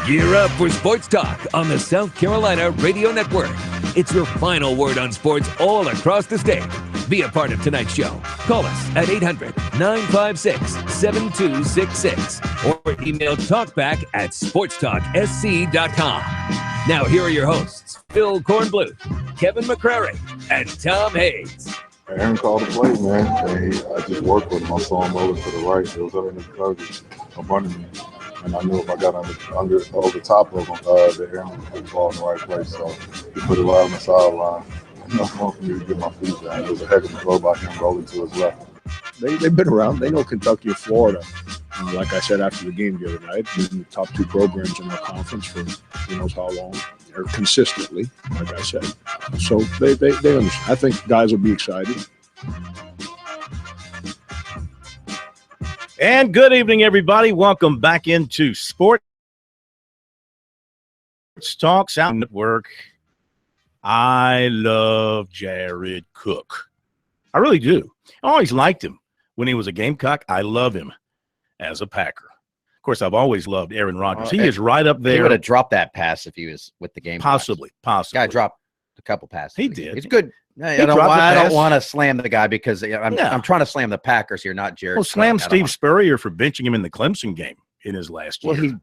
Gear up for Sports Talk on the South Carolina Radio Network. It's your final word on sports all across the state. Be a part of tonight's show. Call us at 800-956-7266 or email talkback@sportstalksc.com. Now here are your hosts, Phil Kornbluth, Kevin McCrary, and Tom Hayes. Aaron called the play, man. I just worked with him. I saw him over to the right. It was under the coverage of running me. And I knew if I got over top of him, that Aaron would put the ball in the right place. So he put it right on the sideline. Enough room for me to get my feet down. It was a heck of a throw by him rolling to his left. They've been around. They know Kentucky and Florida. Like I said after the game the other night, been the top two programs in our conference for who knows how long, or consistently, like I said. So they understand. I think guys will be excited. And good evening, everybody. Welcome back into Sports Talk Sound Network. I love Jared Cook. I really do. I always liked him when he was a Gamecock. I love him as a Packer. Of course, I've always loved Aaron Rodgers. He is right up there. He would have dropped that pass if he was with the game. Possibly. Guy dropped a couple passes. He did. It's good. I don't want to slam the guy because I'm trying to slam the Packers here, not Jared. Well, slam Steve Spurrier for benching him in the Clemson game in his last year. Well, he's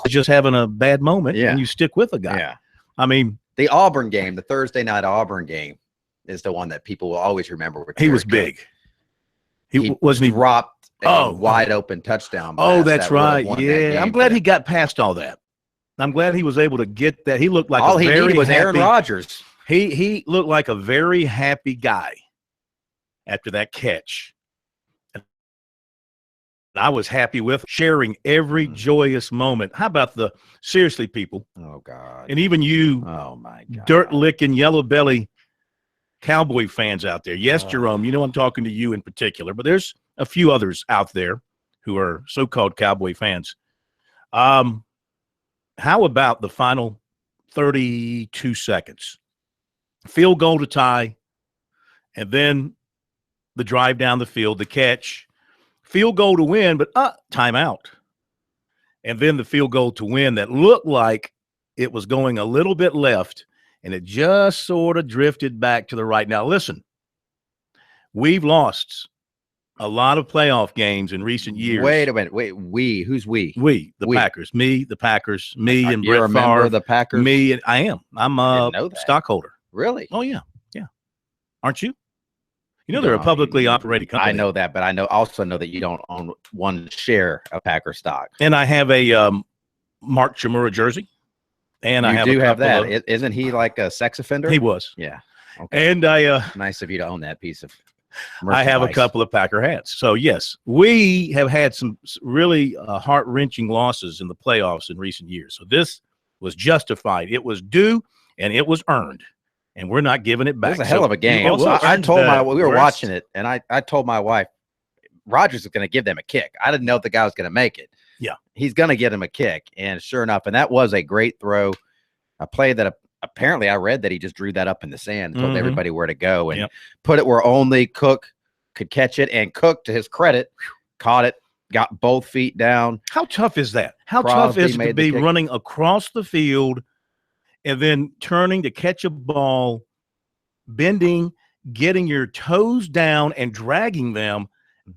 just having a bad moment, and you stick with a guy. Yeah. I mean, the Auburn game, the Thursday night Auburn game, is the one that people will always remember. He was big. He dropped a wide open touchdown. Oh, that's right. Yeah, I'm glad he got past all that. I'm glad he was able to get that. He looked like all he needed was Aaron Rodgers. He looked like a very happy guy after that catch. And I was happy with sharing every joyous moment. How about seriously, people? Oh, God. And even you, oh my God, dirt-licking, yellow-belly Cowboy fans out there. Yes, Jerome, you know I'm talking to you in particular, but there's a few others out there who are so-called Cowboy fans. How about the final 32 seconds? Field goal to tie, and then the drive down the field, the catch, field goal to win, but timeout. And then the field goal to win that looked like it was going a little bit left, and it just sort of drifted back to the right. Now, listen, we've lost a lot of playoff games in recent years. Wait a minute. We? Who's we? We, the Packers. Me, the Packers. Me and Brett Favre. You're a member of the Packers? Me, and I am. I'm a stockholder. Really? Oh, yeah. Yeah. Aren't you? You know they're a publicly operated company. I know that, but I also know that you don't own one share of Packer stock. And I have a Mark Chmura jersey. And I have that. Isn't he like a sex offender? He was. Yeah. Okay. And I nice of you to own that piece of I have a couple of Packer hats. So, yes, we have had some really heart-wrenching losses in the playoffs in recent years. So this was justified. It was due, and it was earned. And we're not giving it back. It was a hell of a game. I told we were watching it, and I told my wife, Rodgers is going to give them a kick. I didn't know if the guy was going to make it. Yeah. He's going to get him a kick. And sure enough, and that was a great throw. A play that apparently I read that he just drew that up in the sand and told everybody where to go and put it where only Cook could catch it. And Cook, to his credit, caught it, got both feet down. How tough is that? How tough is it to be running across the field and then turning to catch a ball, bending, getting your toes down and dragging them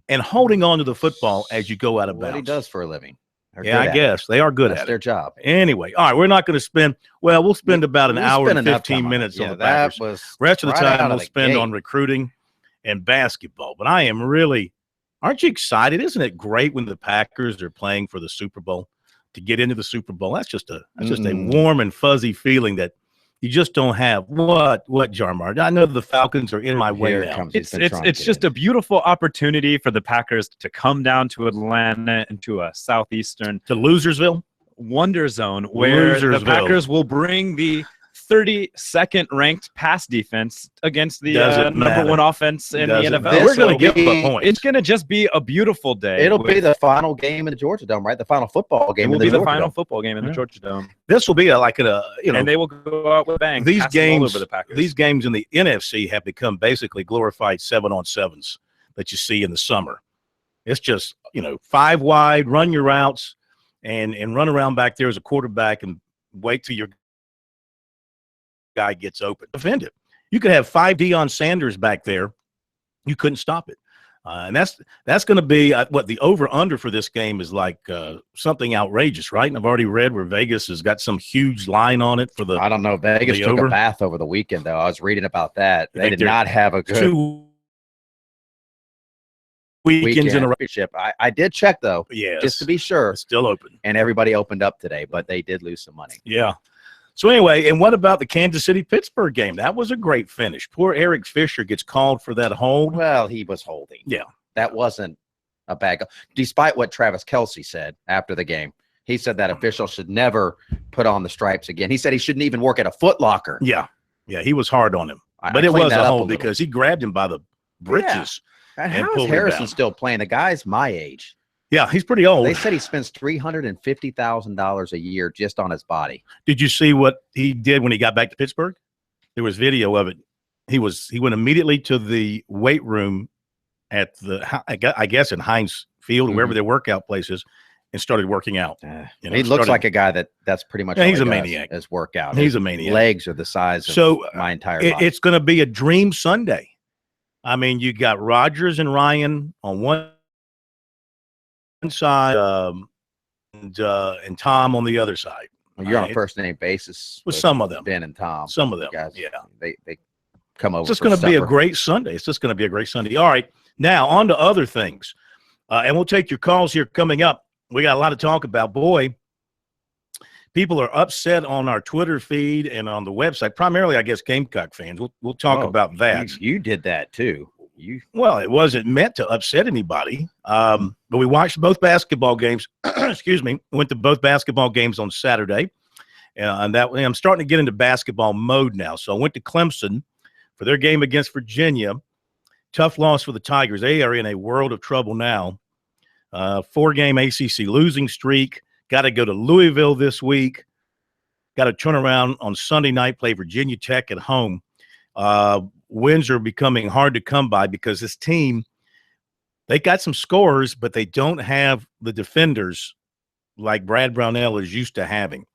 and holding on to the football as you go out of bounds? What he does for a living. Yeah, I guess. They are good at it. That's their job. Anyway, all right, we're not going to spend – we'll spend about an hour and 15 minutes on the Packers. Rest of the time we'll spend on recruiting and basketball. But I am really – aren't you excited? Isn't it great when the Packers are playing for the Super Bowl, to get into the Super Bowl? That's just a warm and fuzzy feeling that you just don't have. What, Jarmar? I know the Falcons are in my way now. It's just a beautiful opportunity for the Packers to come down to Atlanta into a southeastern to Losersville wonder zone where the Packers will bring the 32nd ranked pass defense against the number one offense in the NFL. We're going to give up points. It's going to just be a beautiful day. It'll be the final game in the Georgia Dome, right? The final football game. It will be the final football game in the Georgia Dome. This will be and they will go out with a bang. These games, all over the Packers. These games in the NFC have become basically glorified 7-on-7s that you see in the summer. It's just 5 wide, run your routes. and run around back there as a quarterback and wait till your guy gets open. Defend it. You could have 5 Deion Sanders back there. You couldn't stop it. And that's going to be what the over-under for this game is like something outrageous, right? And I've already read where Vegas has got some huge line on it for the. I don't know. Vegas took a bath over the weekend, though. I was reading about that. They did not have a good 2 weekends in a championship. I did check, though, just to be sure. It's still open. And everybody opened up today, but they did lose some money. Yeah. So anyway, and what about the Kansas City-Pittsburgh game? That was a great finish. Poor Eric Fisher gets called for that hold. Well, he was holding. Yeah. That wasn't a bad goal. Despite what Travis Kelce said after the game. He said that official should never put on the stripes again. He said he shouldn't even work at a Foot Locker. Yeah. Yeah, he was hard on him. But it was a hold because he grabbed him by the britches. Yeah. And how is Harrison still playing? The guy's my age. Yeah, he's pretty old. They said he spends $350,000 a year just on his body. Did you see what he did when he got back to Pittsburgh? There was video of it. He went immediately to the weight room at I guess in Heinz Field or wherever their workout place is, and started working out. He looks like a guy that's pretty much. Yeah, he's a maniac. His workout. He's a maniac. Legs are the size of my entire body. It's going to be a dream Sunday. I mean, you got Rodgers and Ryan on one side, and Tom on the other side. Well, you're on a first name basis with some of them. Ben and Tom. Some of them. Guys, yeah. They come over. It's just going to be a great Sunday. It's just going to be a great Sunday. All right. Now on to other things. And we'll take your calls here coming up. We got a lot to talk about. Boy, people are upset on our Twitter feed and on the website. Primarily, I guess, Gamecock fans. We'll talk about that. You did that too. Well, it wasn't meant to upset anybody. But we watched both basketball games. Excuse me. Went to both basketball games on Saturday. And I'm starting to get into basketball mode now. So I went to Clemson for their game against Virginia. Tough loss for the Tigers. They are in a world of trouble now. 4-game ACC losing streak. Got to go to Louisville this week. Got to turn around on Sunday night, play Virginia Tech at home. Wins are becoming hard to come by because this team, they got some scorers, but they don't have the defenders like Brad Brownell is used to having.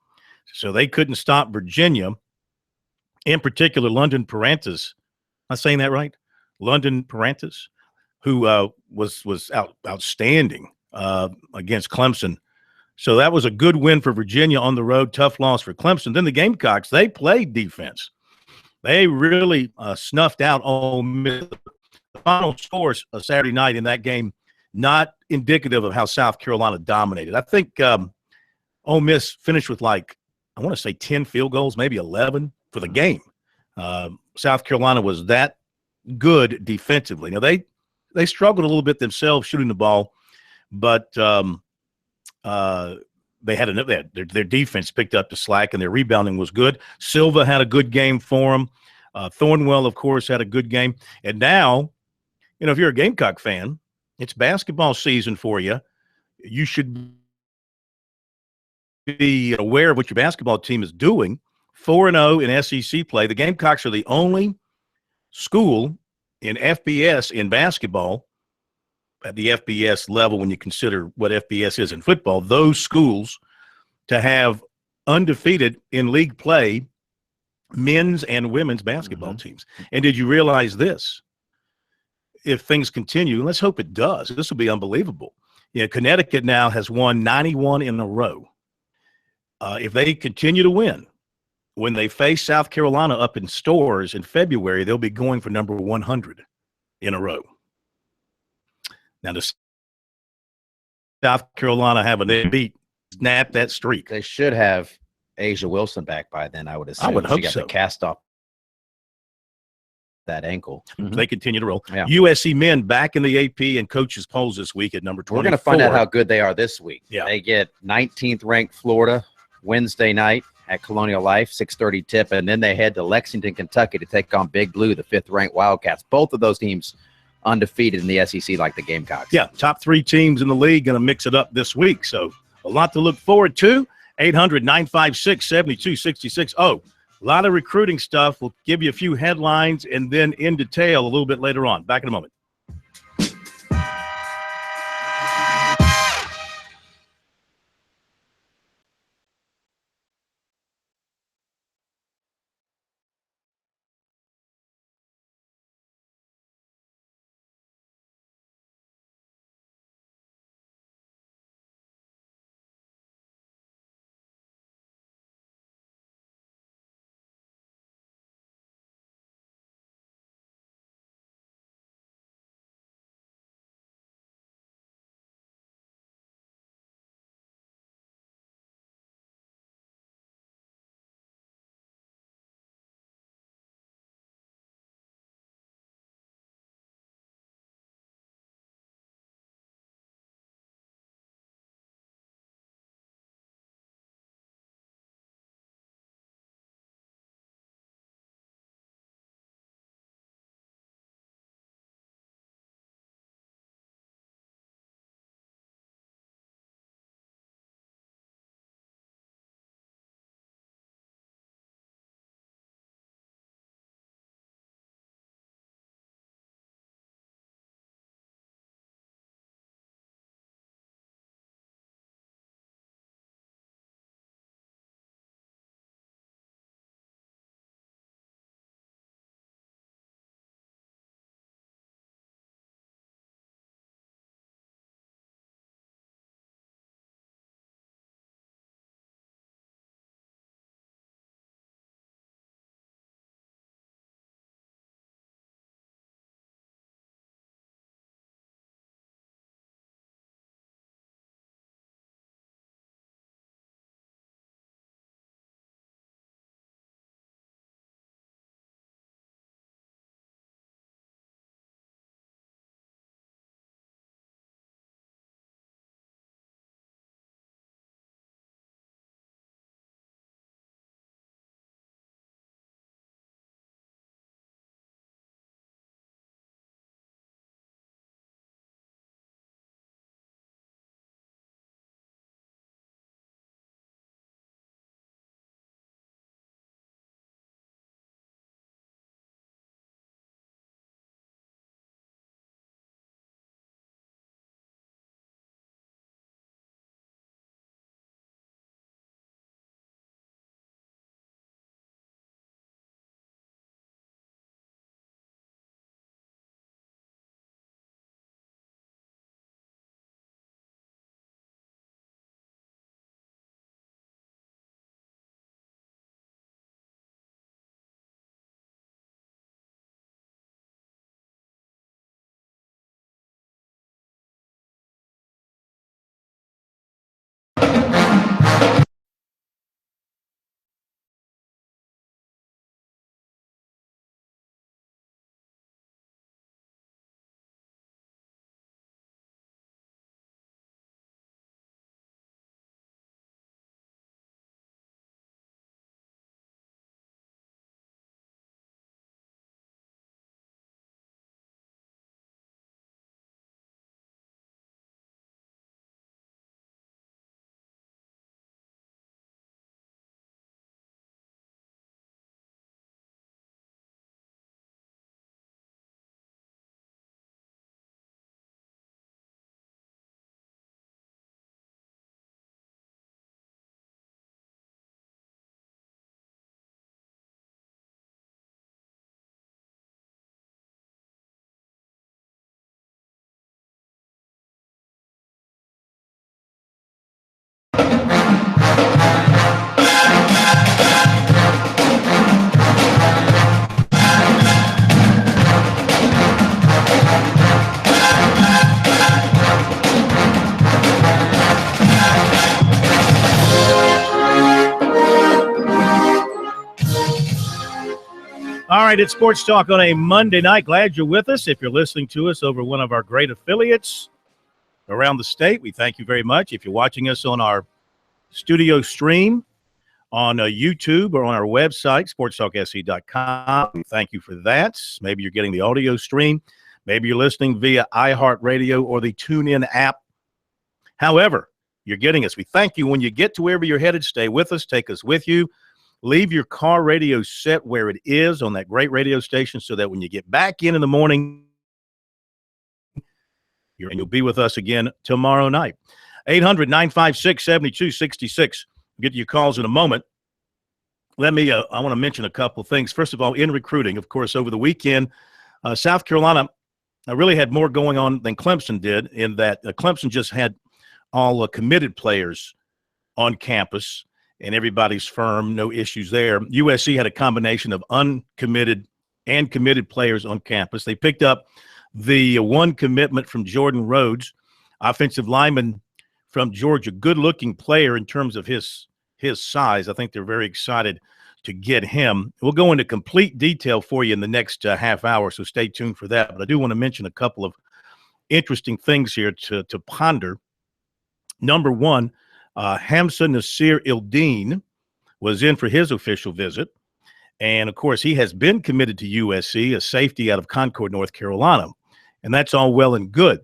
So they couldn't stop Virginia, in particular London Parantas. Am I saying that right? London Parantas, who was outstanding against Clemson. So that was a good win for Virginia on the road, tough loss for Clemson. Then the Gamecocks, they played defense. They really snuffed out Ole Miss. The final scores Saturday night in that game, not indicative of how South Carolina dominated. I think Ole Miss finished with I want to say 10 field goals, maybe 11 for the game. South Carolina was that good defensively. Now, they struggled a little bit themselves shooting the ball, but they had their defense picked up the slack, and their rebounding was good. Silva had a good game for them. Thornwell, of course, had a good game. And now, if you're a Gamecock fan, it's basketball season for you. You should be aware of what your basketball team is doing. 4-0 in SEC play. The Gamecocks are the only school in FBS in basketball at the FBS level when you consider what FBS is in football, those schools to have undefeated in league play men's and women's basketball teams. And did you realize this? If things continue, let's hope it does, this will be unbelievable. Connecticut now has won 91 in a row. If they continue to win, when they face South Carolina up in Stores in February, they'll be going for number 100 in a row. Now, does South Carolina have a beat, snap that streak? They should have Asia Wilson back by then, I would assume. I would hope she got so. The cast off that ankle. They continue to roll. Yeah. USC men back in the AP and coaches polls this week at number 24. We're going to find out how good they are this week. Yeah. They get 19th ranked Florida Wednesday night at Colonial Life, 6:30 tip, and then they head to Lexington, Kentucky to take on Big Blue, the 5th-ranked Wildcats. Both of those teams undefeated in the SEC like the Gamecocks. Yeah, top 3 teams in the league going to mix it up this week. So a lot to look forward to. 800-956-7266. Oh, a lot of recruiting stuff. We'll give you a few headlines and then in detail a little bit later on. Back in a moment. All right, it's Sports Talk on a Monday night. Glad you're with us. If you're listening to us over one of our great affiliates around the state, we thank you very much. If you're watching us on our studio stream on YouTube or on our website, SportsTalkSC.com, we thank you for that. Maybe you're getting the audio stream. Maybe you're listening via iHeartRadio or the TuneIn app. However you're getting us, we thank you. When you get to wherever you're headed, stay with us. Take us with you. Leave your car radio set where it is on that great radio station so that when you get back in the morning, you'll be with us again tomorrow night. 800-956-7266. Get to your calls in a moment. I want to mention a couple of things. First of all, in recruiting, of course, over the weekend, South Carolina really had more going on than Clemson did, in that Clemson just had all committed players on campus and everybody's firm, no issues there. USC had a combination of uncommitted and committed players on campus. They picked up the one commitment from Jordan Rhodes, offensive lineman from Georgia, good-looking player in terms of his size. I think they're very excited to get him. We'll go into complete detail for you in the next half hour, so stay tuned for that. But I do want to mention a couple of interesting things here to ponder. Number one, Hamza Nasir Ildeen was in for his official visit. And, of course, he has been committed to USC, a safety out of Concord, North Carolina. And that's all well and good.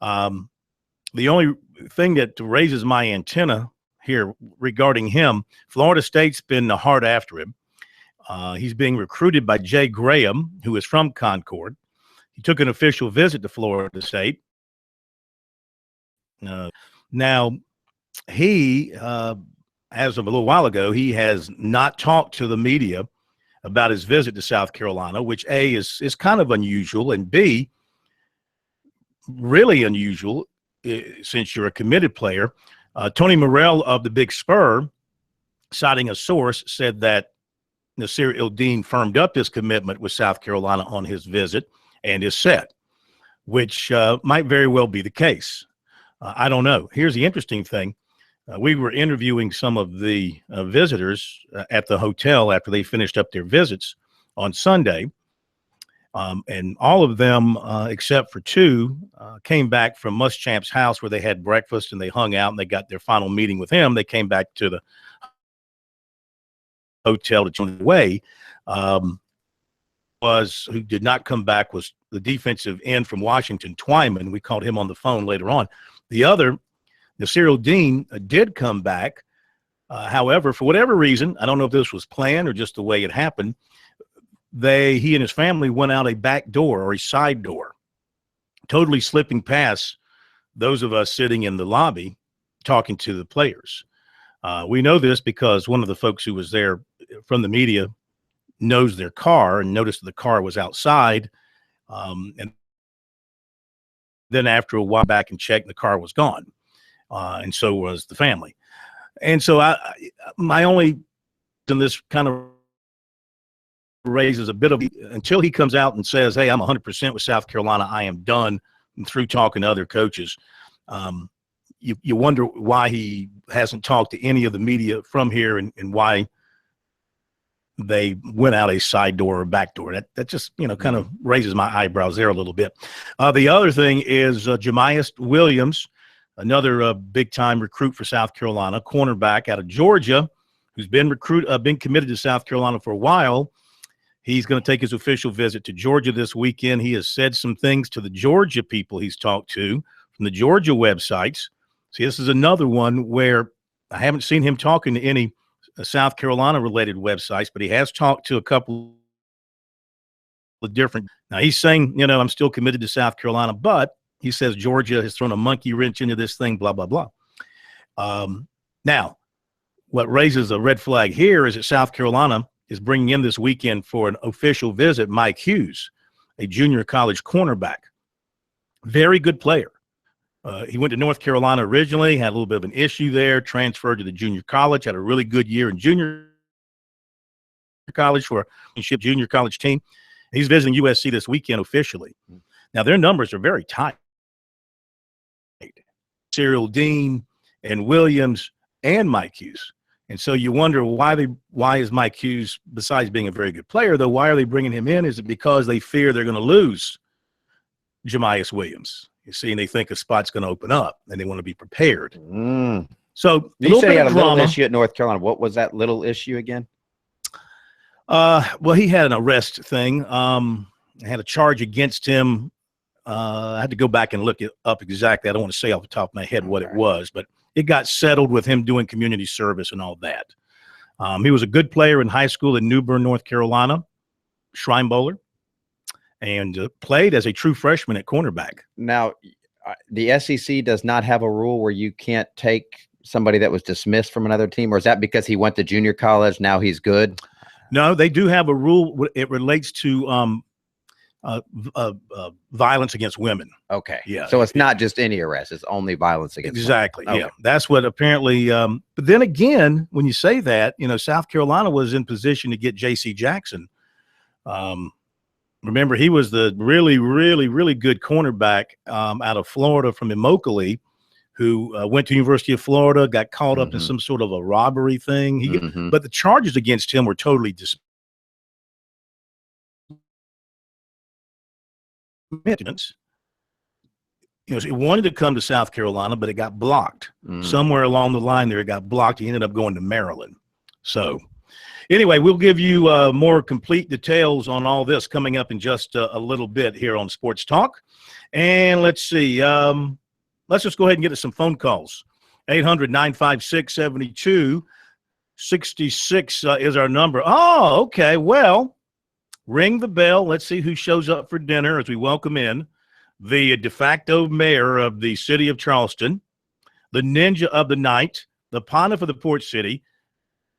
The only thing that raises my antenna here regarding him, Florida State's been hard after him. He's being recruited by Jay Graham, who is from Concord. He took an official visit to Florida State. Now, he, as of a little while ago, he has not talked to the media about his visit to South Carolina, which A, is kind of unusual, and B, really unusual since you're a committed player. Tony Morrell of the Big Spur, citing a source, said that Nasir Ildeen firmed up his commitment with South Carolina on his visit and is set, which might very well be the case. I don't know. Here's the interesting thing. We were interviewing some of the visitors at the hotel after they finished up their visits on Sunday. And all of them, except for two, came back from Muschamp's house where they had breakfast and they hung out and they got their final meeting with him. They came back to the hotel to join the way. Who did not come back was the defensive end from Washington, Twyman. We called him on the phone later on. The other, Nasir Ildeen, did come back. However, for whatever reason, I don't know if this was planned or just the way it happened, he and his family went out a back door or a side door, totally slipping past those of us sitting in the lobby talking to the players. We know this because one of the folks who was there from the media knows their car and noticed the car was outside. And then after a while back and checked, the car was gone. And so was the family. And so my only, and this kind of raises a bit of, until he comes out and says, hey, I'm 100% with South Carolina, I am done, and through talking to other coaches, you wonder why he hasn't talked to any of the media from here and why they went out a side door or back door. That just, kind of raises my eyebrows there a little bit. The other thing is Jamias Williams, another big-time recruit for South Carolina, cornerback out of Georgia, who's been committed to South Carolina for a while. He's going to take his official visit to Georgia this weekend. He has said some things to the Georgia people he's talked to from the Georgia websites. See, this is another one where I haven't seen him talking to any South Carolina-related websites, but he has talked to a couple of different. Now, he's saying, I'm still committed to South Carolina, but he says Georgia has thrown a monkey wrench into this thing, blah, blah, blah. Now, what raises a red flag here is that South Carolina is bringing in this weekend for an official visit Mike Hughes, a junior college cornerback. Very good player. He went to North Carolina originally, had a little bit of an issue there, transferred to the junior college, had a really good year in junior college for a junior college team. He's visiting USC this weekend officially. Now, their numbers are very tight. Cyril Dean and Williams and Mike Hughes. And so you wonder why is Mike Hughes, besides being a very good player, though, why are they bringing him in? Is it because they fear they're going to lose Jamias Williams? You see, and they think a spot's going to open up, and they want to be prepared. So you said he had a little issue at North Carolina. What was that little issue again? Well, he had an arrest thing. I had a charge against him. I had to go back and look it up exactly. I don't want to say off the top of my head what it was, but it got settled with him doing community service and all that. He was a good player in high school in New Bern, North Carolina, Shrine Bowler, and played as a true freshman at cornerback. Now, the SEC does not have a rule where you can't take somebody that was dismissed from another team, or is that because he went to junior college, now he's good? No, they do have a rule. It relates to violence against women. Okay. Yeah. So it's not just any arrest. It's only violence against exactly. women. Yeah. Okay. That's what apparently, but then again, when you say that, South Carolina was in position to get J.C. Jackson. Remember, he was the really, really, really good cornerback out of Florida from Immokalee, who went to University of Florida, got caught up in some sort of a robbery thing. But the charges against him were totally dismissed. He wanted to come to South Carolina, but it got blocked. Somewhere along the line there, it got blocked. He ended up going to Maryland. So anyway, we'll give you more complete details on all this coming up in just a little bit here on Sports Talk. And let's see. Let's just go ahead and get to some phone calls. 800-956-7266 is our number. Oh, okay. Well, ring the bell. Let's see who shows up for dinner as we welcome in the de facto mayor of the city of Charleston, the ninja of the night, the pontiff of the port city,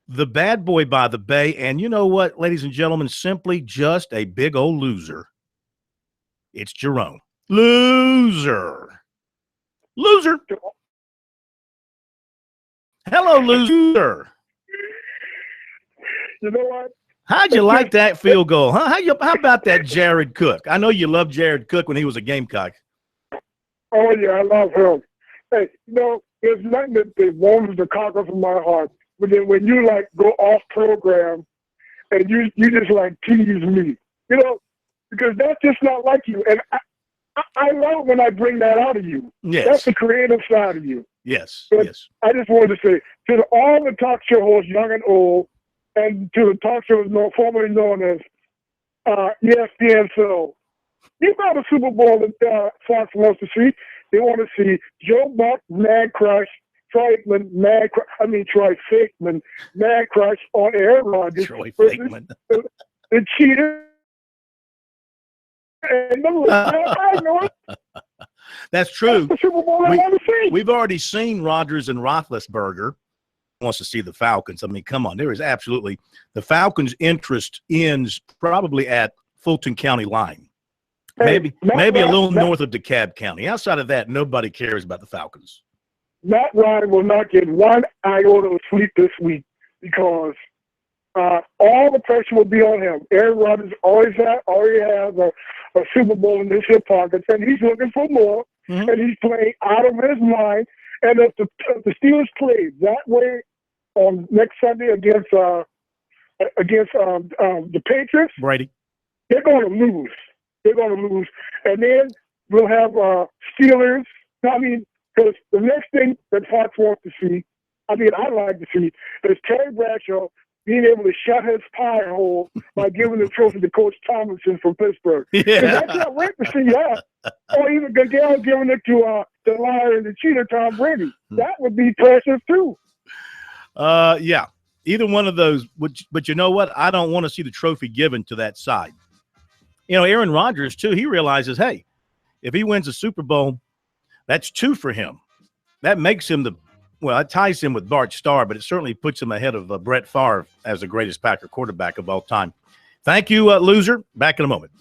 the bad boy by the bay, and you know what, ladies and gentlemen, simply just a big old loser. It's Jerome. Loser. Hello, loser. You know what? How'd you like that field goal, huh? How about that Jared Cook? I know you loved Jared Cook when he was a Gamecock. Oh, yeah, I love him. Hey, there's nothing that warms the cockles of my heart. But then when you, go off program and you just, tease me, because that's just not like you. And I love when I bring that out of you. Yes. That's the creative side of you. Yes, but yes. I just wanted to say, to all the talk show hosts, young and old, and to the talk shows formerly known as ESPN, so you know the Super Bowl that Fox wants to see. They want to see Joe Buck, Mad Crush, Troy Aikman, Troy Aikman, Mad Crush on Aaron Rodgers. Troy Aikman. The cheater. And I know it. That's true. That's the Super Bowl I want to see. We've already seen Rodgers and Roethlisberger wants to see the Falcons. I mean, come on. There is absolutely – the Falcons' interest ends probably at Fulton County line. Maybe a little north of DeKalb County. Outside of that, nobody cares about the Falcons. Matt Ryan will not get one iota of sleep this week because all the pressure will be on him. Aaron Rodgers already has a Super Bowl in his hip pockets, and he's looking for more, and he's playing out of his mind. And if the Steelers play that way on next Sunday against the Patriots, Brady, they're going to lose. They're going to lose. And then we'll have Steelers. Because the next thing that Fox wants to see, I'd like to see, is Terry Bradshaw being able to shut his pie hole by giving the trophy to Coach Tomlinson from Pittsburgh. Yeah. I can't wait to see that. Or even Goodell giving it to the liar and the cheater, Tom Brady. That would be precious, too. Yeah. Either one of those. But you know what? I don't want to see the trophy given to that side. Aaron Rodgers, too, he realizes, hey, if he wins a Super Bowl, that's 2 for him. That makes him it ties him with Bart Starr, but it certainly puts him ahead of Brett Favre as the greatest Packer quarterback of all time. Thank you, loser. Back in a moment.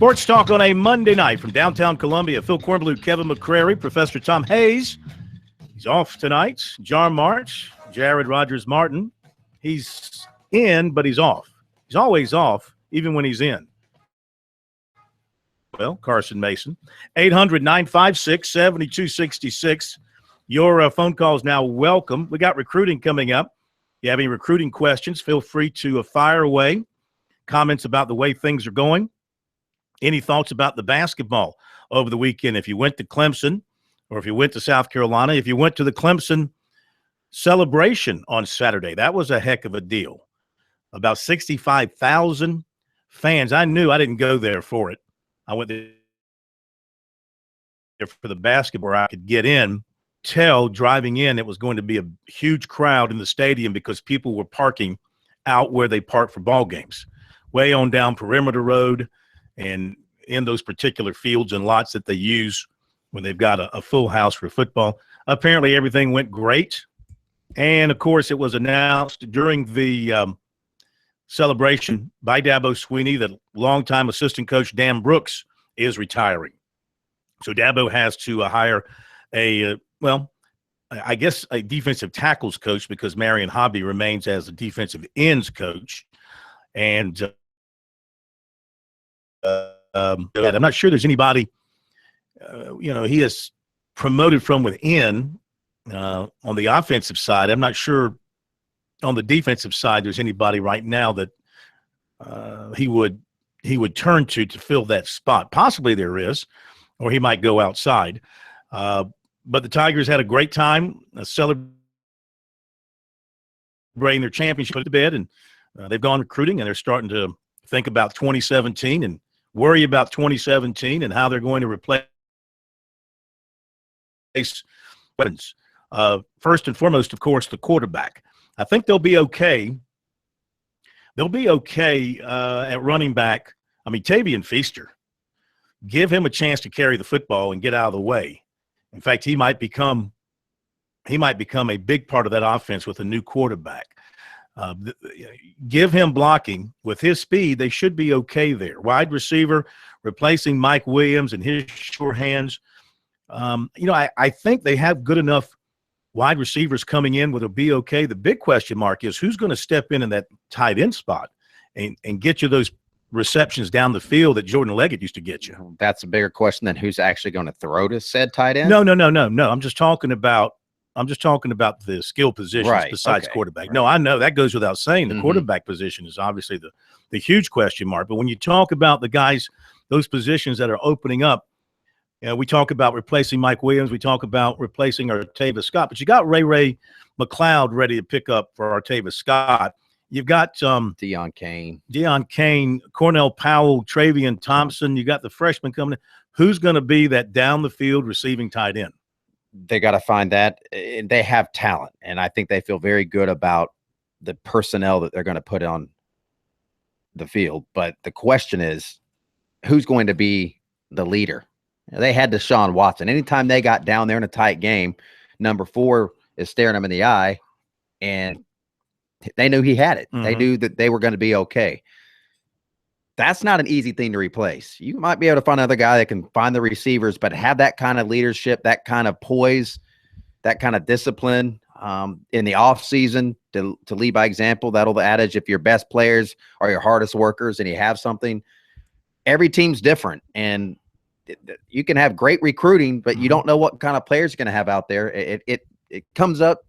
Sports Talk on a Monday night from downtown Columbia. Phil Kornblue, Kevin McCrary, Professor Tom Hayes. He's off tonight. John March, Jared Rogers-Martin. He's in, but he's off. He's always off, even when he's in. Well, Carson Mason. 800-956-7266. Your phone calls now welcome. We got recruiting coming up. If you have any recruiting questions, feel free to fire away. Comments about the way things are going. Any thoughts about the basketball over the weekend? If you went to Clemson or if you went to South Carolina, if you went to the Clemson celebration on Saturday, that was a heck of a deal. About 65,000 fans. I knew I didn't go there for it. I went there for the basketball where I could get in. Driving in, it was going to be a huge crowd in the stadium because people were parking out where they park for ball games, way on down Perimeter Road and in those particular fields and lots that they use when they've got a full house for football. Apparently everything went great. And, of course, it was announced during the celebration by Dabo Swinney that longtime assistant coach Dan Brooks is retiring. So Dabo has to hire a defensive tackles coach because Marion Hobby remains as a defensive ends coach. And I'm not sure there's anybody, he has promoted from within on the offensive side. I'm not sure on the defensive side there's anybody right now that he would turn to fill that spot. Possibly there is, or he might go outside. But the Tigers had a great time celebrating their championship to bed, and they've gone recruiting, and they're starting to think about 2017 and worry about 2017 and how they're going to replace weapons. First and foremost, of course, the quarterback. I think they'll be okay. They'll be okay at running back. I mean, Tavian Feaster, give him a chance to carry the football and get out of the way. In fact, he might become a big part of that offense with a new quarterback. Give him blocking. With his speed, they should be okay there. Wide receiver, replacing Mike Williams and his sure hands. I think they have good enough wide receivers coming in with a be okay. The big question mark is who's going to step in that tight end spot and get you those receptions down the field that Jordan Leggett used to get you. That's a bigger question than who's actually going to throw to said tight end. No. I'm just talking about the skill positions besides quarterback. Right. No, I know that goes without saying. The quarterback position is obviously the huge question mark. But when you talk about the guys, those positions that are opening up, we talk about replacing Mike Williams. We talk about replacing Artavis Scott. But you got Ray McLeod ready to pick up for Artavis Scott. You've got Deion Kane, Cornell Powell, Travion Thompson. You got the freshman coming in. Who's going to be that down the field receiving tight end? They got to find that. They have talent, and I think they feel very good about the personnel that they're going to put on the field. But the question is, who's going to be the leader? They had Deshaun Watson. Anytime they got down there in a tight game, number 4 is staring them in the eye, and they knew he had it. They knew that they were going to be okay. That's not an easy thing to replace. You might be able to find another guy that can find the receivers, but have that kind of leadership, that kind of poise, that kind of discipline in the offseason to lead by example. That'll the adage, if your best players are your hardest workers and you have something, every team's different. And you can have great recruiting, but you don't know what kind of players you're going to have out there. It comes up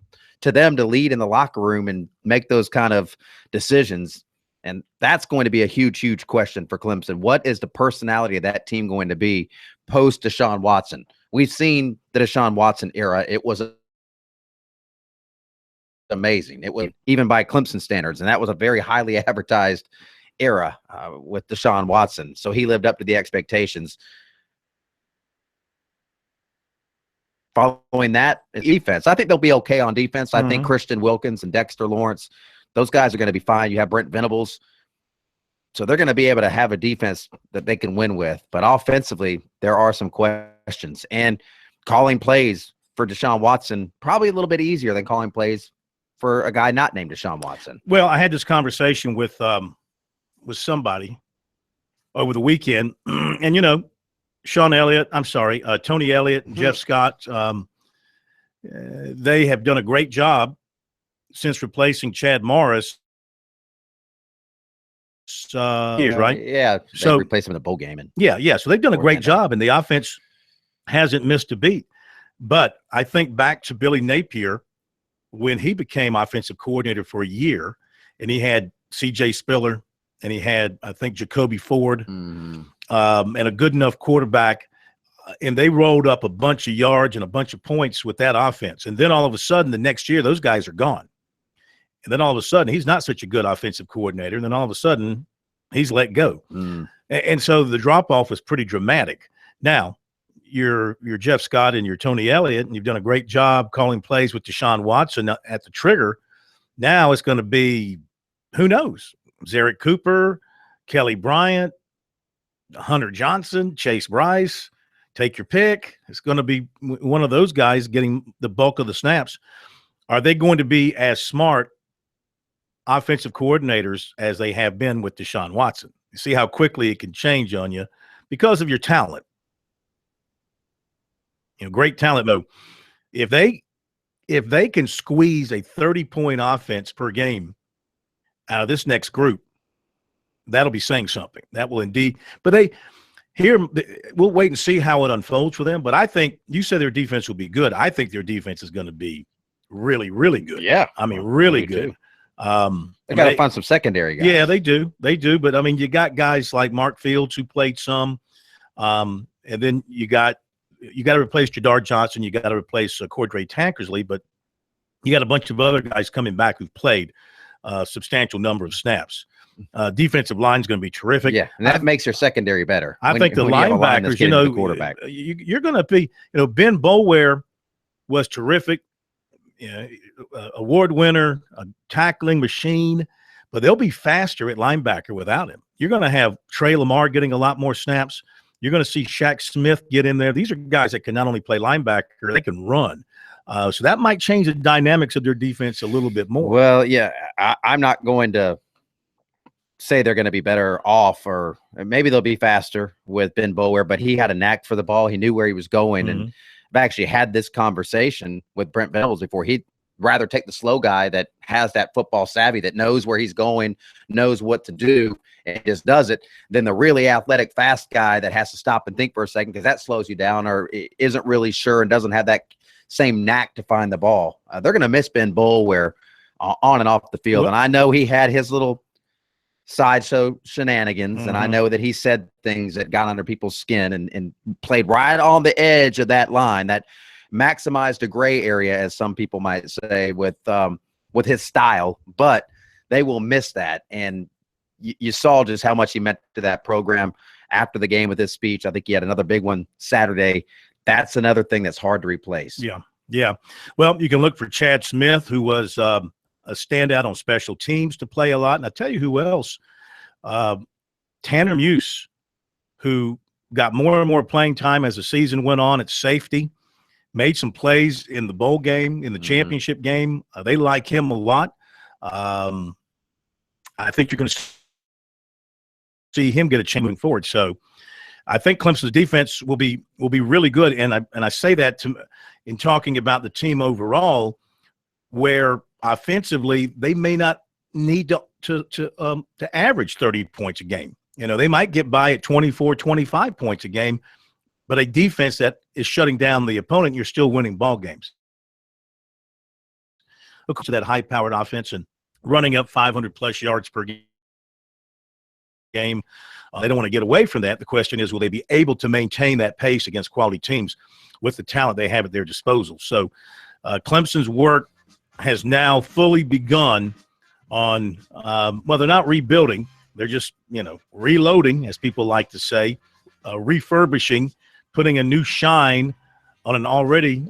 to them to lead in the locker room and make those kind of decisions. And that's going to be a huge, huge question for Clemson. What is the personality of that team going to be post Deshaun Watson? We've seen the Deshaun Watson era. It was amazing. It was even by Clemson standards. And that was a very highly advertised era with Deshaun Watson. So he lived up to the expectations. Following that, defense. I think they'll be okay on defense. I think Christian Wilkins and Dexter Lawrence, those guys are going to be fine. You have Brent Venables. So they're going to be able to have a defense that they can win with. But offensively, there are some questions. And calling plays for Deshaun Watson, probably a little bit easier than calling plays for a guy not named Deshaun Watson. Well, I had this conversation with somebody, over the weekend. And, Tony Elliott and Jeff Scott, they have done a great job since replacing Chad Morris. Right? Yeah. So replaced him in the bowl game. Yeah. So they've done a great job, and the offense hasn't missed a beat. But I think back to Billy Napier when he became offensive coordinator for a year, and he had C.J. Spiller, and he had, I think, Jacoby Ford, and a good enough quarterback. And they rolled up a bunch of yards and a bunch of points with that offense. And then all of a sudden, the next year, those guys are gone. And then all of a sudden, he's not such a good offensive coordinator. And then all of a sudden, he's let go. And so the drop-off was pretty dramatic. Now, you're Jeff Scott and you're Tony Elliott, and you've done a great job calling plays with Deshaun Watson at the trigger. Now it's going to be, who knows, Zarek Cooper, Kelly Bryant, Hunter Johnson, Chase Bryce. Take your pick. It's going to be one of those guys getting the bulk of the snaps. Are they going to be as smart offensive coordinators as they have been with Deshaun Watson? You see how quickly it can change on you because of your talent. Great talent, though. If they can squeeze a 30-point offense per game out of this next group, that'll be saying something. That will indeed. But we'll wait and see how it unfolds for them. But I think you said their defense will be good. I think their defense is going to be really, really good. Yeah, I mean, really good. They got to find some secondary guys. Yeah, they do. But I mean, you got guys like Mark Fields who played some, and then you got to replace Jadar Johnson. You got to replace Cordray Tankersley, but you got a bunch of other guys coming back who've played a substantial number of snaps. Defensive line is going to be terrific. Yeah, and that makes your secondary better. I think the linebackers, the quarterback. You're going to be, Ben Boulware was terrific, award winner, a tackling machine, but they'll be faster at linebacker without him. You're going to have Trey Lamar getting a lot more snaps. You're going to see Shaq Smith get in there. These are guys that can not only play linebacker, they can run. So that might change the dynamics of their defense a little bit more. Well, yeah, I'm not going to say they're going to be better off, or maybe they'll be faster with Ben Boulware, but he had a knack for the ball. He knew where he was going. And I've actually had this conversation with Brent Venables before. He'd rather take the slow guy that has that football savvy, that knows where he's going, knows what to do, and just does it, than the really athletic, fast guy that has to stop and think for a second, because that slows you down or isn't really sure and doesn't have that same knack to find the ball. They're going to miss Ben Boulware on and off the field. And I know he had his little sideshow shenanigans, and I know that he said things that got under people's skin and played right on the edge of that line, that maximized a gray area, as some people might say, with his style. But they will miss that. And you saw just how much he meant to that program after the game with his speech. I think he had another big one Saturday. That's another thing that's hard to replace. Yeah. Well, you can look for Chad Smith, who was a standout on special teams to play a lot. And I'll tell you who else. Tanner Muse, who got more and more playing time as the season went on at safety, made some plays in the bowl game, in the championship game. They like him a lot. I think you're going to see him get a chance moving forward. So I think Clemson's defense will be really good. And I say that in talking about the team overall, where offensively they may not need to average 30 points a game. They might get by at 24, 25 points a game, but a defense that is shutting down the opponent, you're still winning ball games. Look to that high-powered offense and running up 500-plus yards per game. They don't want to get away from that. The question is, will they be able to maintain that pace against quality teams with the talent they have at their disposal? So Clemson's work has now fully begun on, well, they're not rebuilding. They're just, reloading, as people like to say, refurbishing, putting a new shine on an already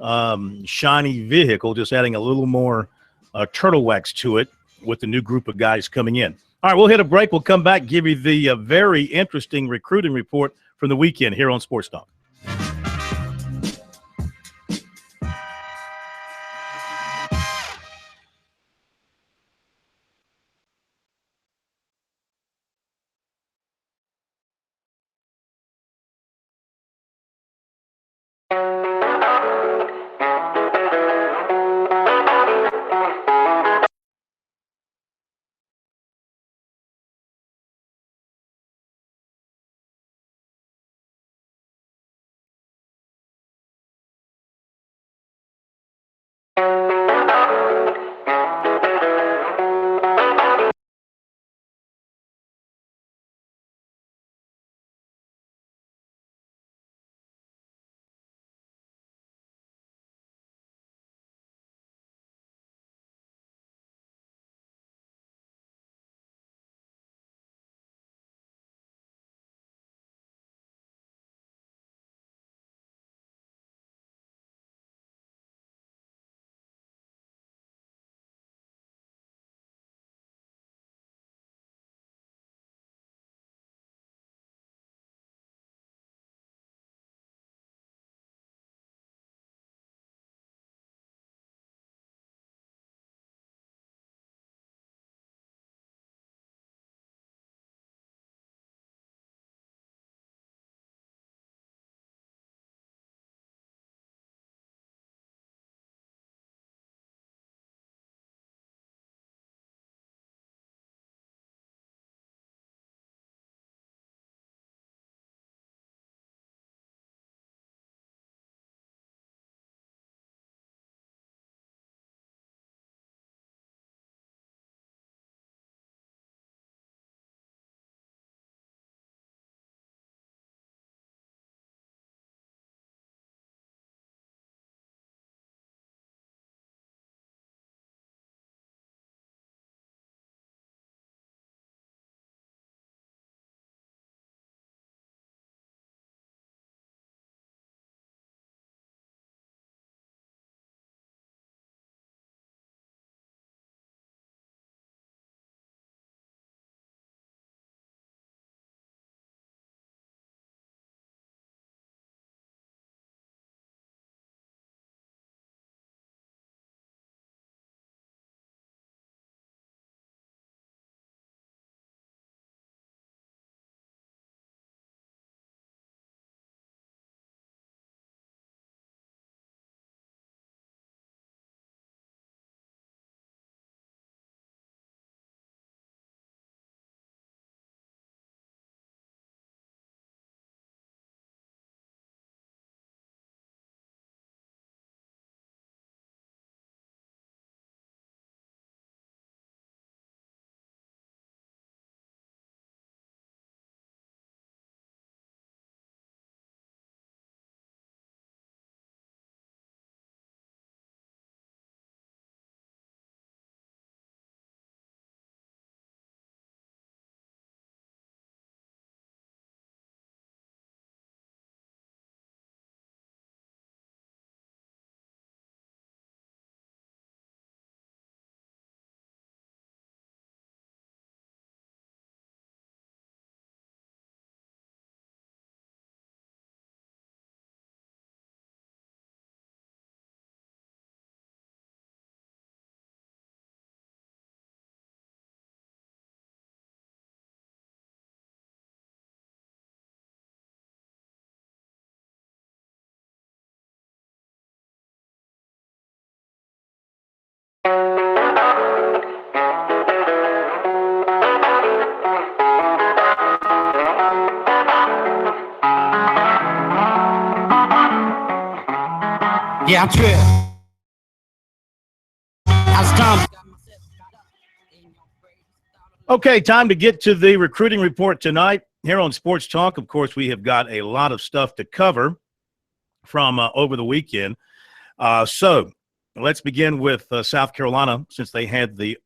shiny vehicle, just adding a little more turtle wax to it with the new group of guys coming in. All right, we'll hit a break. We'll come back, give you the very interesting recruiting report from the weekend here on Sports Talk. Yeah, I'm tripping. Okay, time to get to the recruiting report tonight here on Sports Talk. Of course, we have got a lot of stuff to cover from over the weekend. So let's begin with South Carolina, since they had the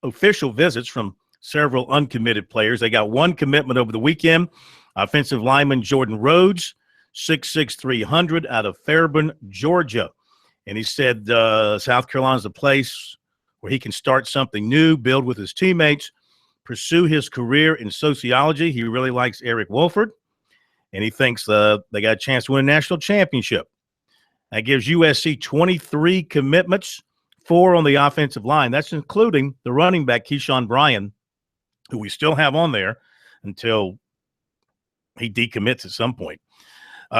official visits from several uncommitted players. They got one commitment over the weekend. Offensive lineman Jordan Rhodes, 6'6", 300 out of Fairburn, Georgia. And he said South Carolina is a place where he can start something new, build with his teammates, pursue his career in sociology. He really likes Eric Wolford, and he thinks they got a chance to win a national championship. That gives USC 23 commitments, 4 on the offensive line. That's including the running back, Keyshawn Bryan, who we still have on there until he decommits at some point.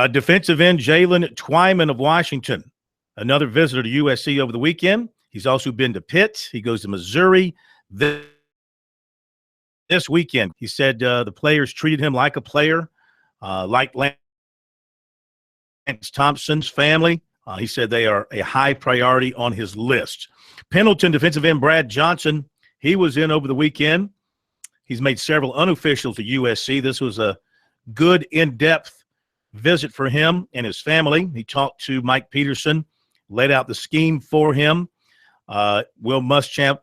Defensive end Jalen Twyman of Washington, another visitor to USC over the weekend. He's also been to Pitt. He goes to Missouri this weekend. He said the players treated him like a player, like Lance Thompson's family. He said they are a high priority on his list. Pendleton defensive end Brad Johnson, he was in over the weekend. He's made several unofficials to USC. This was a good in-depth visit for him and his family. He talked to Mike Peterson, laid out the scheme for him. Will Muschamp,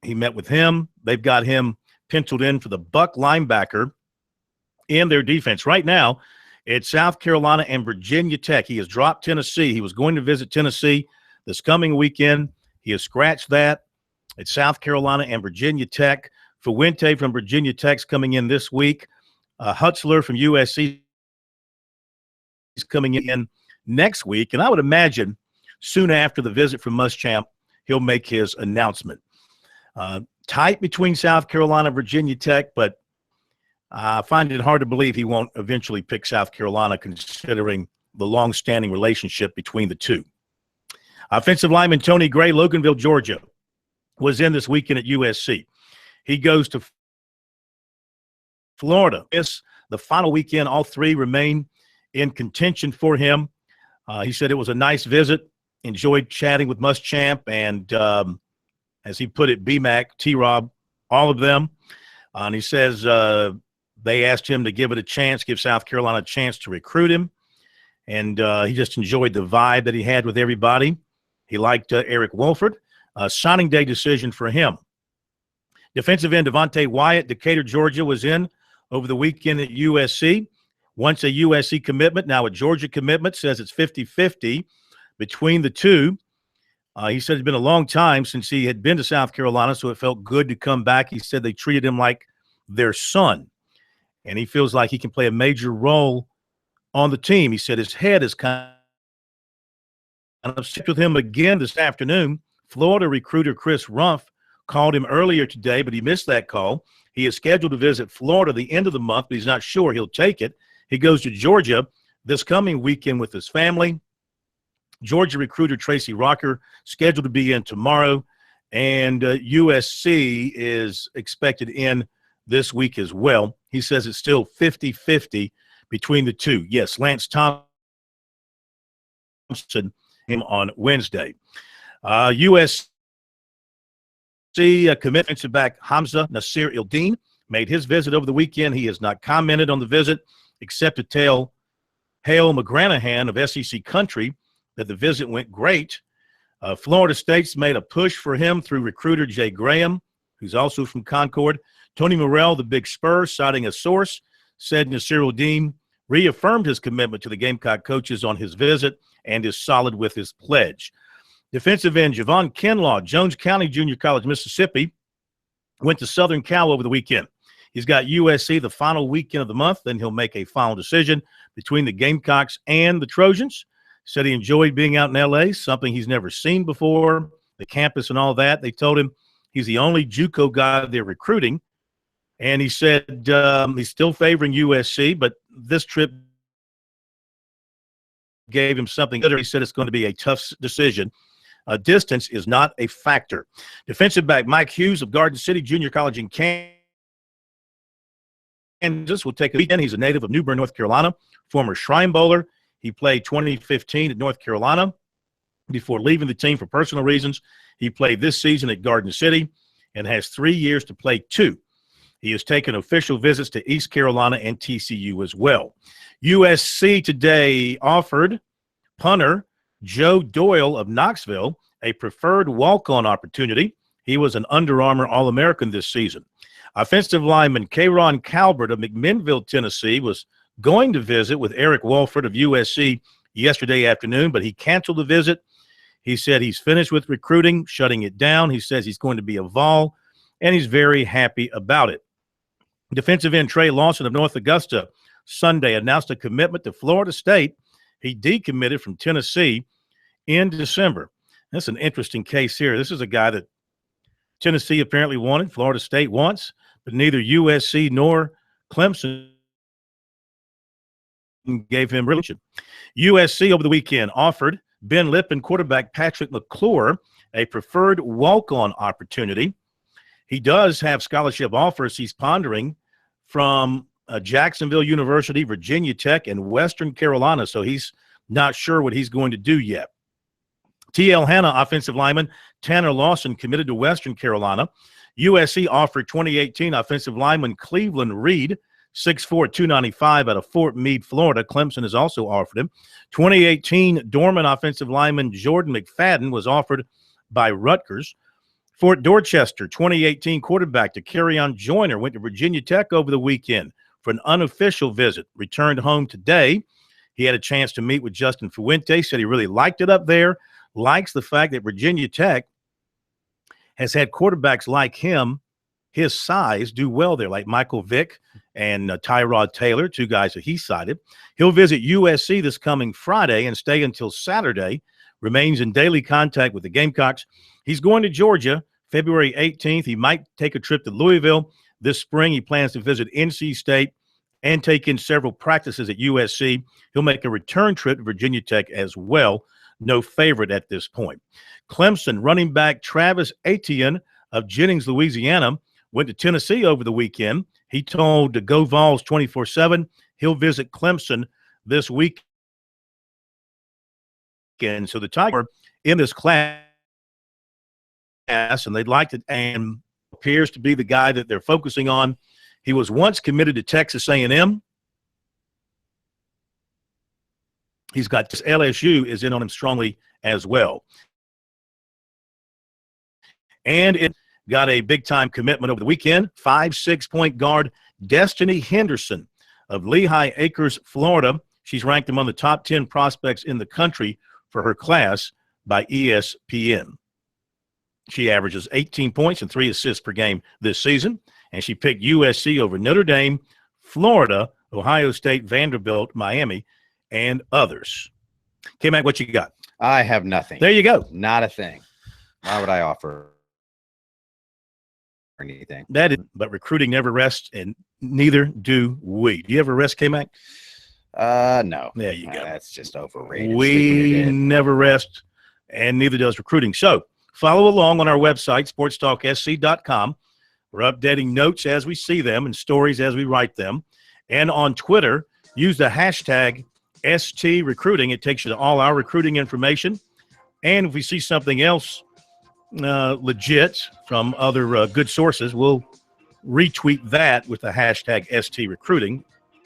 he met with him. They've got him penciled in for the Buck linebacker in their defense. Right now, it's South Carolina and Virginia Tech. He has dropped Tennessee. He was going to visit Tennessee this coming weekend. He has scratched that. It's South Carolina and Virginia Tech. Fuente from Virginia Tech's coming in this week. Hutzler from USC is coming in next week. And I would imagine soon after the visit from Muschamp, he'll make his announcement. Tight between South Carolina and Virginia Tech, but I find it hard to believe he won't eventually pick South Carolina, considering the long-standing relationship between the two. Offensive lineman Tony Gray, Loganville, Georgia, was in this weekend at USC. He goes to Florida. The final weekend, all 3 remain in contention for him. He said it was a nice visit, enjoyed chatting with Muschamp and, as he put it, BMAC, T-Rob, all of them. And he says they asked him to give it a chance, give South Carolina a chance to recruit him. And he just enjoyed the vibe that he had with everybody. He liked Eric Wolford. Signing day decision for him. Defensive end Devontae Wyatt, Decatur, Georgia, was in over the weekend at USC. Once a USC commitment, now a Georgia commitment, says it's 50-50 between the two. He said it's been a long time since he had been to South Carolina, so it felt good to come back. He said they treated him like their son, and he feels like he can play a major role on the team. He said his head is kind of sick with him again this afternoon. Florida recruiter Chris Rumpf called him earlier today, but he missed that call. He is scheduled to visit Florida the end of the month, but he's not sure he'll take it. He goes to Georgia this coming weekend with his family. Georgia recruiter Tracy Rocker scheduled to be in tomorrow, and USC is expected in this week as well. He says it's still 50-50 between the two. Yes, Lance Thompson him on Wednesday. USC commitments back Hamza Nasir Ildeen made his visit over the weekend. He has not commented on the visit except to tell Hale McGranahan of SEC Country that the visit went great. Florida State's made a push for him through recruiter Jay Graham, who's also from Concord. Tony Morrell, the Big Spur, citing a source, said Nasir Ildeen reaffirmed his commitment to the Gamecock coaches on his visit and is solid with his pledge. Defensive end Javon Kinlaw, Jones County Junior College, Mississippi, went to Southern Cal over the weekend. He's got USC the final weekend of the month, then he'll make a final decision between the Gamecocks and the Trojans. Said he enjoyed being out in L.A., something he's never seen before, the campus and all that. They told him he's the only JUCO guy they're recruiting. And he said he's still favoring USC, but this trip gave him something. He said it's going to be a tough decision. distance is not a factor. Defensive back Mike Hughes of Garden City Junior College in Kansas will take a weekend. He's a native of New Bern, North Carolina, former Shrine Bowler. He played 2015 at North Carolina before leaving the team for personal reasons. He played this season at Garden City and has 3 years to play 2. He has taken official visits to East Carolina and TCU as well. USC today offered punter Joe Doyle of Knoxville a preferred walk-on opportunity. He was an Under Armour All-American this season. Offensive lineman K'Ron Calvert of McMinnville, Tennessee, was going to visit with Eric Walford of USC yesterday afternoon, but he canceled the visit. He said he's finished with recruiting, shutting it down. He says he's going to be a Vol, and he's very happy about it. Defensive end Trey Lawson of North Augusta Sunday announced a commitment to Florida State. He decommitted from Tennessee in December. That's an interesting case here. This is a guy that Tennessee apparently wanted, Florida State wants, but neither USC nor Clemson gave him religion. USC over the weekend offered Ben Lippen quarterback Patrick McClure a preferred walk-on opportunity. He does have scholarship offers he's pondering from Jacksonville University, Virginia Tech, and Western Carolina, so he's not sure what he's going to do yet. T.L. Hanna, offensive lineman Tanner Lawson, committed to Western Carolina. USC offered 2018 offensive lineman Cleveland Reed, 6'4", 295 out of Fort Meade, Florida. Clemson has also offered him. 2018 Dorman offensive lineman Jordan McFadden was offered by Rutgers. Fort Dorchester 2018 quarterback Takarion Joyner went to Virginia Tech over the weekend for an unofficial visit. Returned home today. He had a chance to meet with Justin Fuente, said he really liked it up there, likes the fact that Virginia Tech has had quarterbacks like him, his size, do well there, like Michael Vick and Tyrod Taylor, 2 guys that he cited. He'll visit USC this coming Friday and stay until Saturday, remains in daily contact with the Gamecocks. He's going to Georgia February 18th. He might take a trip to Louisville. This spring, he plans to visit NC State and take in several practices at USC. He'll make a return trip to Virginia Tech as well. No favorite at this point. Clemson running back Travis Etienne of Jennings, Louisiana, went to Tennessee over the weekend. He told the Go Vols 24/7 he'll visit Clemson this weekend. So the Tiger in this class, and they'd like to, and appears to be the guy that they're focusing on. He was once committed to Texas A&M. He's got LSU is in on him strongly as well. And it got a big-time commitment over the weekend. 5'6" point guard Destiny Henderson of Lehigh Acres, Florida. She's ranked among the top 10 prospects in the country for her class by ESPN. She averages 18 points and 3 assists per game this season, and she picked USC over Notre Dame, Florida, Ohio State, Vanderbilt, Miami, and others. K-Mac, what you got? I have nothing. There you go. Not a thing. Why would I offer anything? But recruiting never rests, and neither do we. Do you ever rest, K-Mac? No. There you go. That's just overrated. We never rest, and neither does recruiting. So follow along on our website, SportsTalkSC.com. We're updating notes as we see them and stories as we write them. And on Twitter, use the hashtag ST Recruiting. It takes you to all our recruiting information. And if we see something else legit from other good sources, we'll retweet that with the hashtag ST Recruiting,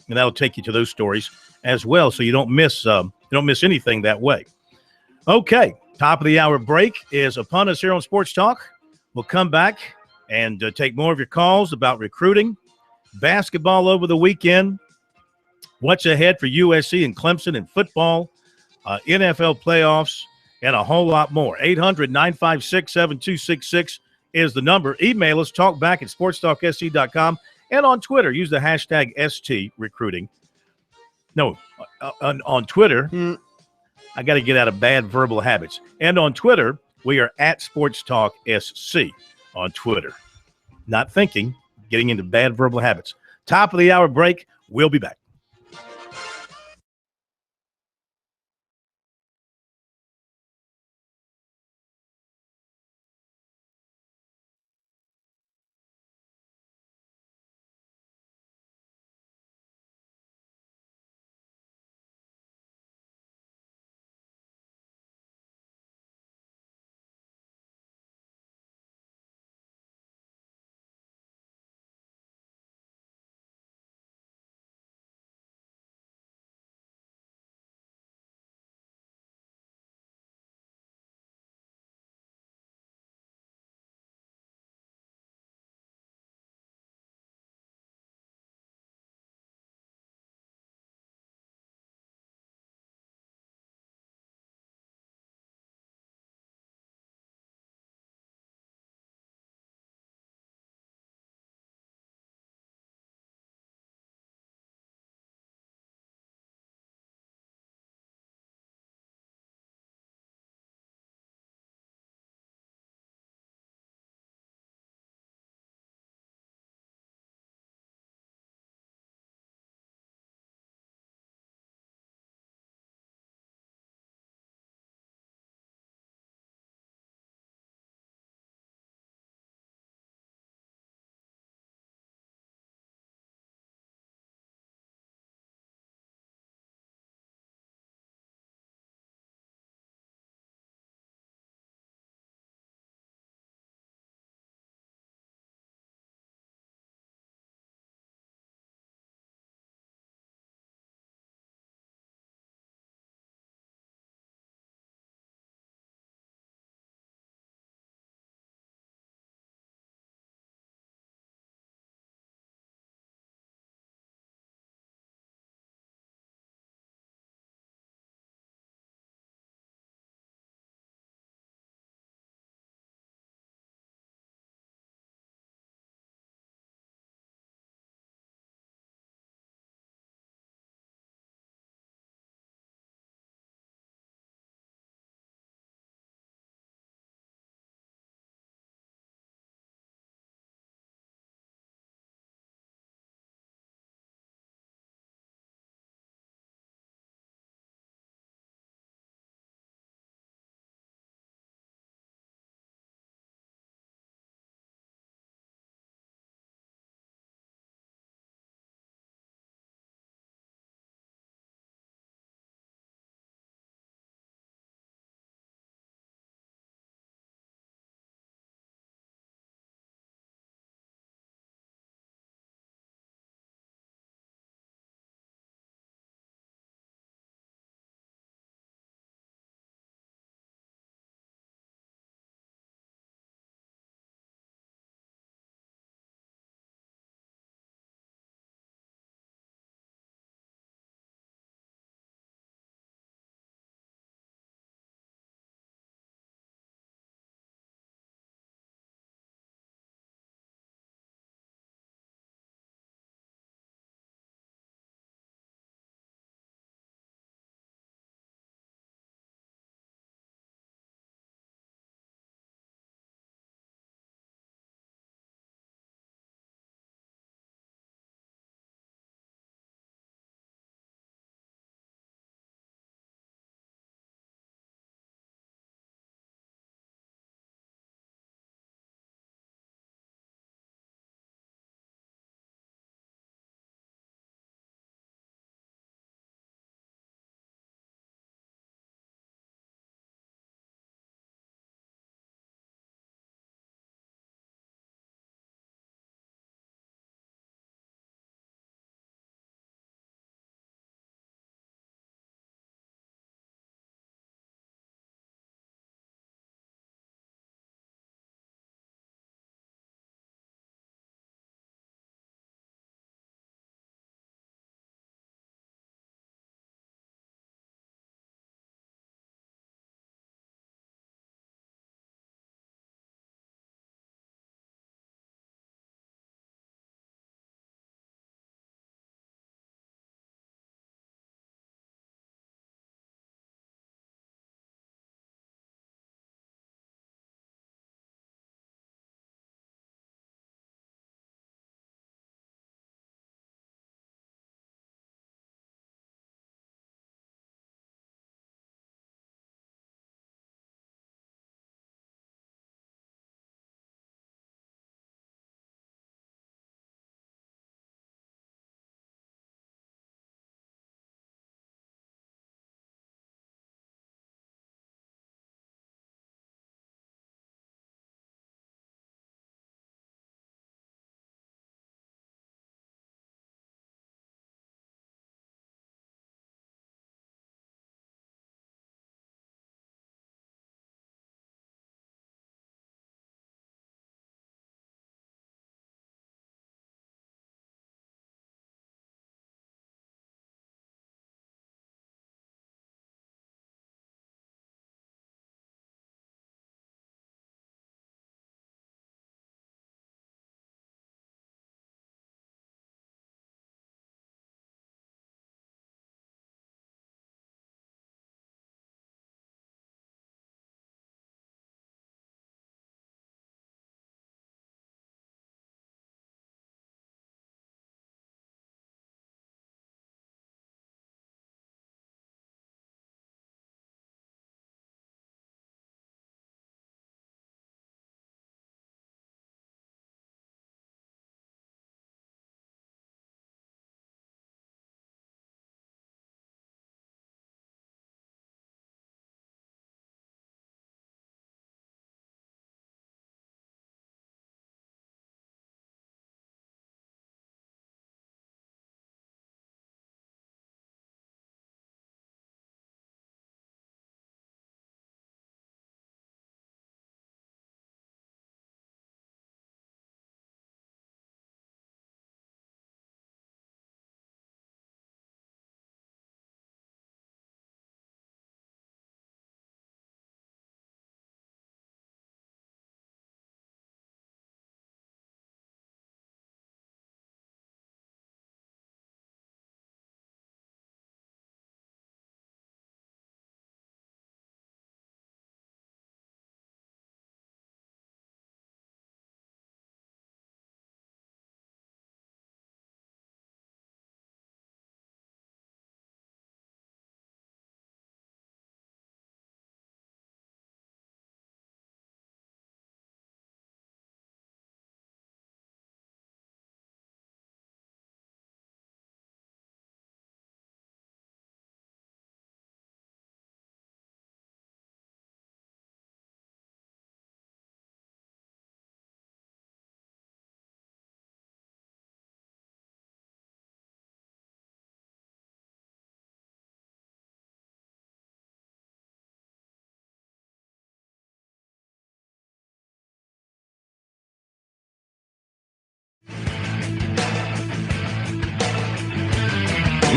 and that'll take you to those stories as well, so you don't miss anything that way. Okay, top of the hour break is upon us here on Sports Talk. We'll come back and take more of your calls about recruiting, basketball over the weekend, what's ahead for USC and Clemson in football, NFL playoffs, and a whole lot more. 800-956-7266 is the number. Email us, talkback@sportstalksc.com, and on Twitter, use the hashtag STRecruiting. No, on Twitter, I got to get out of bad verbal habits. And on Twitter, we are at SportsTalkSC on Twitter. Not thinking, getting into bad verbal habits. Top of the hour break. We'll be back.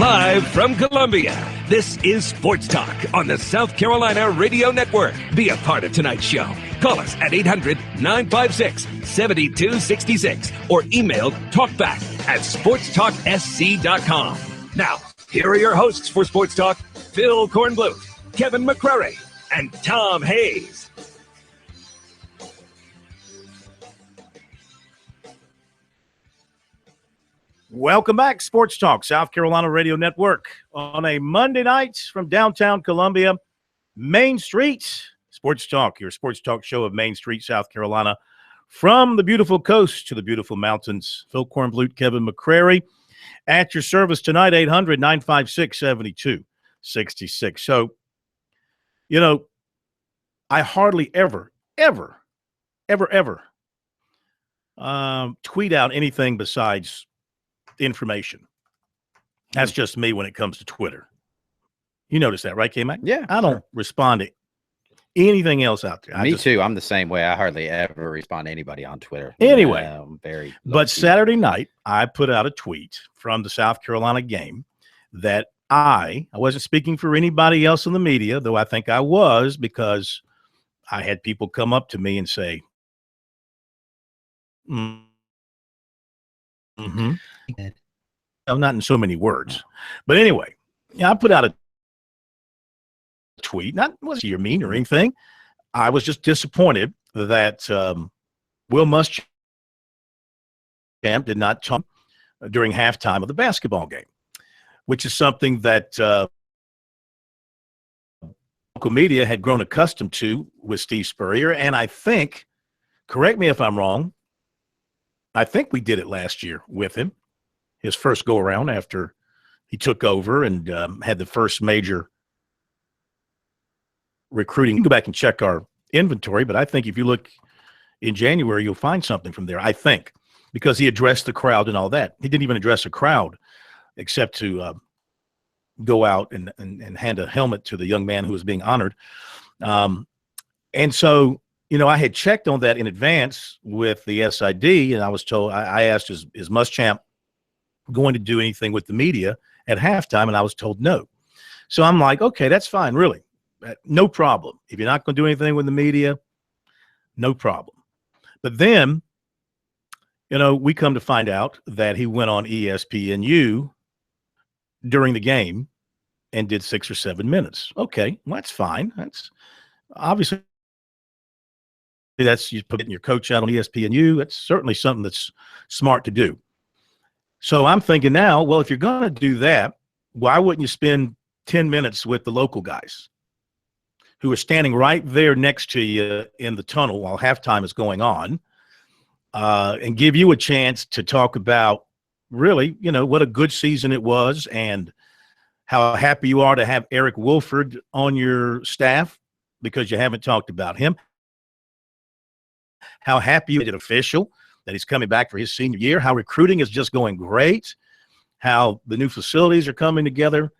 Live from Columbia, this is Sports Talk on the South Carolina Radio Network. Be a part of tonight's show. Call us at 800-956-7266 or email talkback@sportstalksc.com. Now, here are your hosts for Sports Talk, Phil Kornbluth, Kevin McCrary, and Tom Hayes. Welcome back, Sports Talk, South Carolina Radio Network, on a Monday night from downtown Columbia, Main Street. Sports Talk, your sports talk show of Main Street, South Carolina, from the beautiful coast to the beautiful mountains. Phil Kornbluth, Kevin McCrary, at your service tonight, 800-956-7266. So, you know, I hardly ever tweet out anything besides information. That's just me when it comes to Twitter. You notice that, right, K-Mac? Yeah. I don't respond to anything else out there. Me too. I'm the same way. I hardly ever respond to anybody on Twitter. Anyway, I'm very lucky. But Saturday night, I put out a tweet from the South Carolina game that I wasn't speaking for anybody else in the media, though I think I was, because I had people come up to me and say, not in so many words. But anyway, I put out a tweet. Not was you're mean or anything. I was just disappointed that Will Muschamp did not talk during halftime of the basketball game, which is something that local media had grown accustomed to with Steve Spurrier. And I think, correct me if I'm wrong, I think we did it last year with him, his first go around after he took over and had the first major recruiting. You can go back and check our inventory, but I think if you look in January, you'll find something from there, I think, because he addressed the crowd and all that. He didn't even address a crowd except to go out and hand a helmet to the young man who was being honored. And so, you know, I had checked on that in advance with the SID, and I was told, I asked, is Muschamp going to do anything with the media at halftime? And I was told no. So I'm like, okay, that's fine, really. No problem. If you're not going to do anything with the media, no problem. But then, you know, we come to find out that he went on ESPNU during the game and did 6 or 7 minutes. Okay, well, that's fine. That's obviously, that's you putting your coach out on ESPNU. That's certainly something that's smart to do. So I'm thinking now, well, if you're going to do that, why wouldn't you spend 10 minutes with the local guys who are standing right there next to you in the tunnel while halftime is going on, and give you a chance to talk about really, you know, what a good season it was and how happy you are to have Eric Wolford on your staff because you haven't talked about him. How happy you are official that he's coming back for his senior year, how recruiting is just going great, how the new facilities are coming together,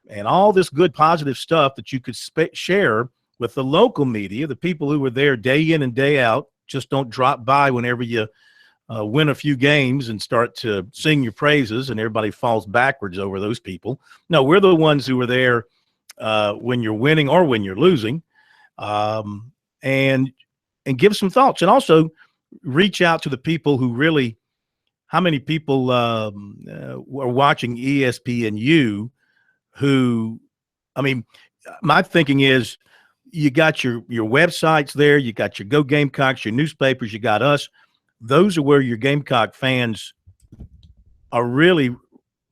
and all this good positive stuff that you could share with the local media, the people who were there day in and day out. Just don't drop by whenever you win a few games and start to sing your praises and everybody falls backwards over those people. No, we're the ones who were there when you're winning or when you're losing, and give some thoughts. And also reach out to the people who really, how many people are watching ESPNU who, I mean, my thinking is you got your websites there, you got your Go Gamecocks, your newspapers, you got us. Those are where your Gamecock fans are really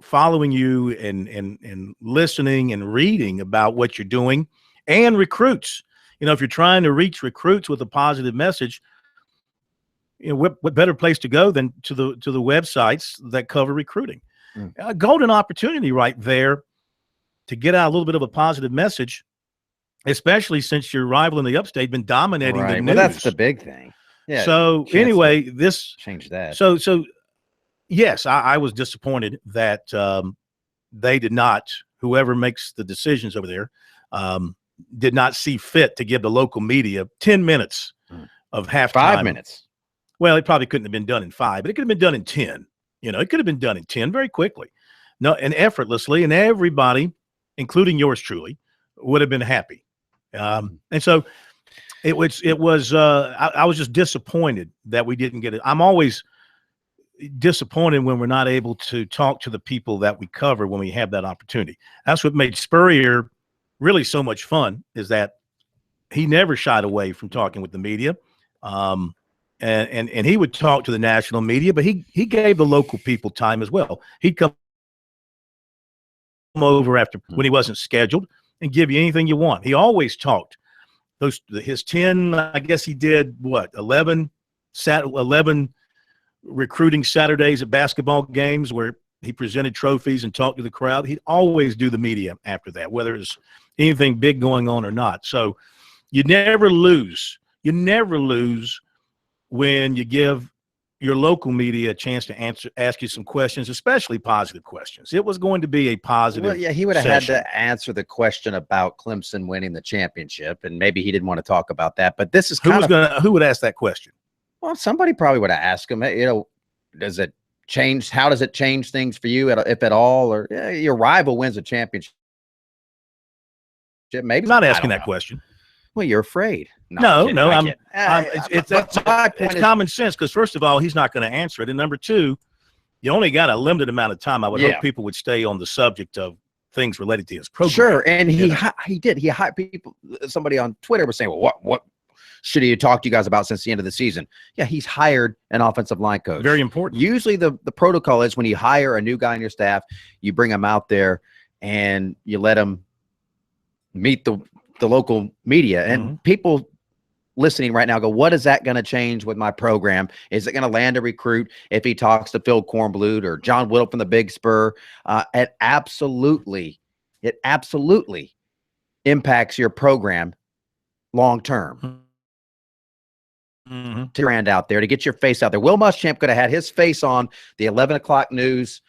following you and listening and reading about what you're doing, and recruits. You know, if you're trying to reach recruits with a positive message, you know, what better place to go than to the websites that cover recruiting? A golden opportunity right there to get out a little bit of a positive message, especially since your rival in the upstate been dominating the news. Well, that's the big thing. Yeah. So anyway, this change that. So yes, I was disappointed that they did not, whoever makes the decisions over there, did not see fit to give the local media 10 minutes of halftime. 5 minutes. Well, it probably couldn't have been done in 5, but it could have been done in 10. You know, it could have been done in 10 very quickly. No, and effortlessly, and everybody, including yours truly, would have been happy. And so I was just disappointed that we didn't get it. I'm always disappointed when we're not able to talk to the people that we cover when we have that opportunity. That's what made Spurrier really so much fun, is that he never shied away from talking with the media. And he would talk to the national media, but he gave the local people time as well. He'd come over after when he wasn't scheduled and give you anything you want. He always talked. His 10, I guess he did 11 recruiting Saturdays at basketball games where he presented trophies and talked to the crowd. He'd always do the media after that, whether it's anything big going on or not. So you never lose. You never lose when you give your local media a chance to ask you some questions, especially positive questions. It was going to be a positive. Well, yeah, he would have had to answer the question about Clemson winning the championship, and maybe he didn't want to talk about that. But this is who would ask that question? Well, somebody probably would have asked him. Does it change? How does it change things for you, if at all? Or your rival wins a championship? Maybe not asking that question. Well, you're afraid. No, it's common sense, because first of all, he's not going to answer it, and number two, you only got a limited amount of time. I would hope people would stay on the subject of things related to his program. Sure, and he did. He hired people. Somebody on Twitter was saying, "Well, what should he talk to you guys about since the end of the season?" Yeah, he's hired an offensive line coach. Very important. Usually, the protocol is when you hire a new guy on your staff, you bring him out there and you let him meet the local media, and people listening right now go, what is that going to change with my program? Is it going to land a recruit if he talks to Phil Kornblut or John Whittle from the Big Spur? It absolutely impacts your program long term. To brand out there, to get your face out there. Will Muschamp could have had his face on the 11 o'clock news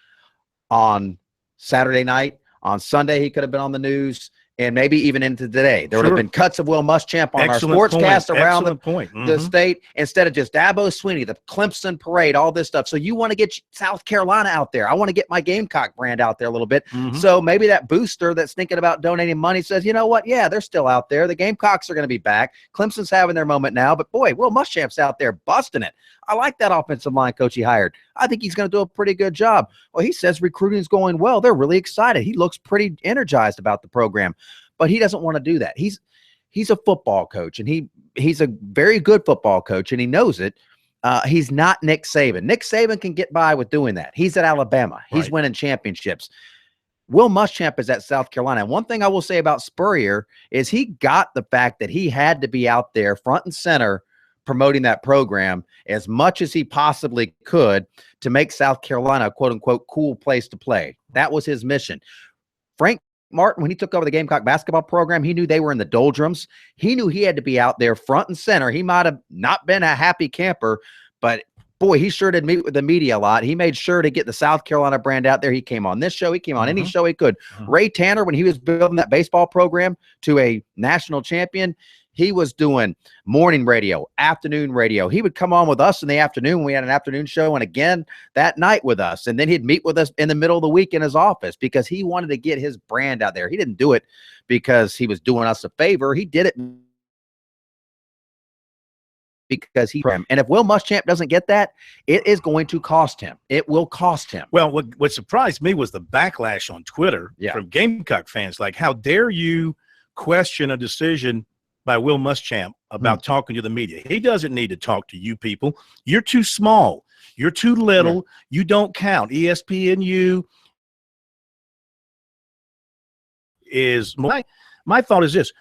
on Saturday night. On Sunday, he could have been on the news. And maybe even into today, there would have been cuts of Will Muschamp on our sportscast around the state, instead of just Dabo Swinney, the Clemson parade, all this stuff. So you want to get South Carolina out there. I want to get my Gamecock brand out there a little bit. So maybe that booster that's thinking about donating money says, you know what? Yeah, they're still out there. The Gamecocks are going to be back. Clemson's having their moment now, but boy, Will Muschamp's out there busting it. I like that offensive line coach he hired. I think he's going to do a pretty good job. Well, he says recruiting is going well. They're really excited. He looks pretty energized about the program, but he doesn't want to do that. He's a football coach, and he's a very good football coach, and he knows it. He's not Nick Saban. Nick Saban can get by with doing that. He's at Alabama. He's winning championships. Will Muschamp is at South Carolina. And one thing I will say about Spurrier is he got the fact that he had to be out there front and center promoting that program as much as he possibly could to make South Carolina a quote-unquote cool place to play. That was his mission. Frank Martin, when he took over the Gamecock basketball program, he knew they were in the doldrums. He knew he had to be out there front and center. He might have not been a happy camper, but boy, he sure did meet with the media a lot. He made sure to get the South Carolina brand out there. He came on this show. He came on any show he could. Ray Tanner, when he was building that baseball program to a national champion, he was doing morning radio, afternoon radio. He would come on with us in the afternoon when we had an afternoon show, and again that night with us. And then he'd meet with us in the middle of the week in his office because he wanted to get his brand out there. He didn't do it because he was doing us a favor. He did it because and if Will Muschamp doesn't get that, it is going to cost him. It will cost him. Well, what surprised me was the backlash on Twitter from Gamecock fans. Like, how dare you question a decision by Will Muschamp about talking to the media? He doesn't need to talk to you people. You're too small. You're too little. You don't count. ESPNU is my thought is this: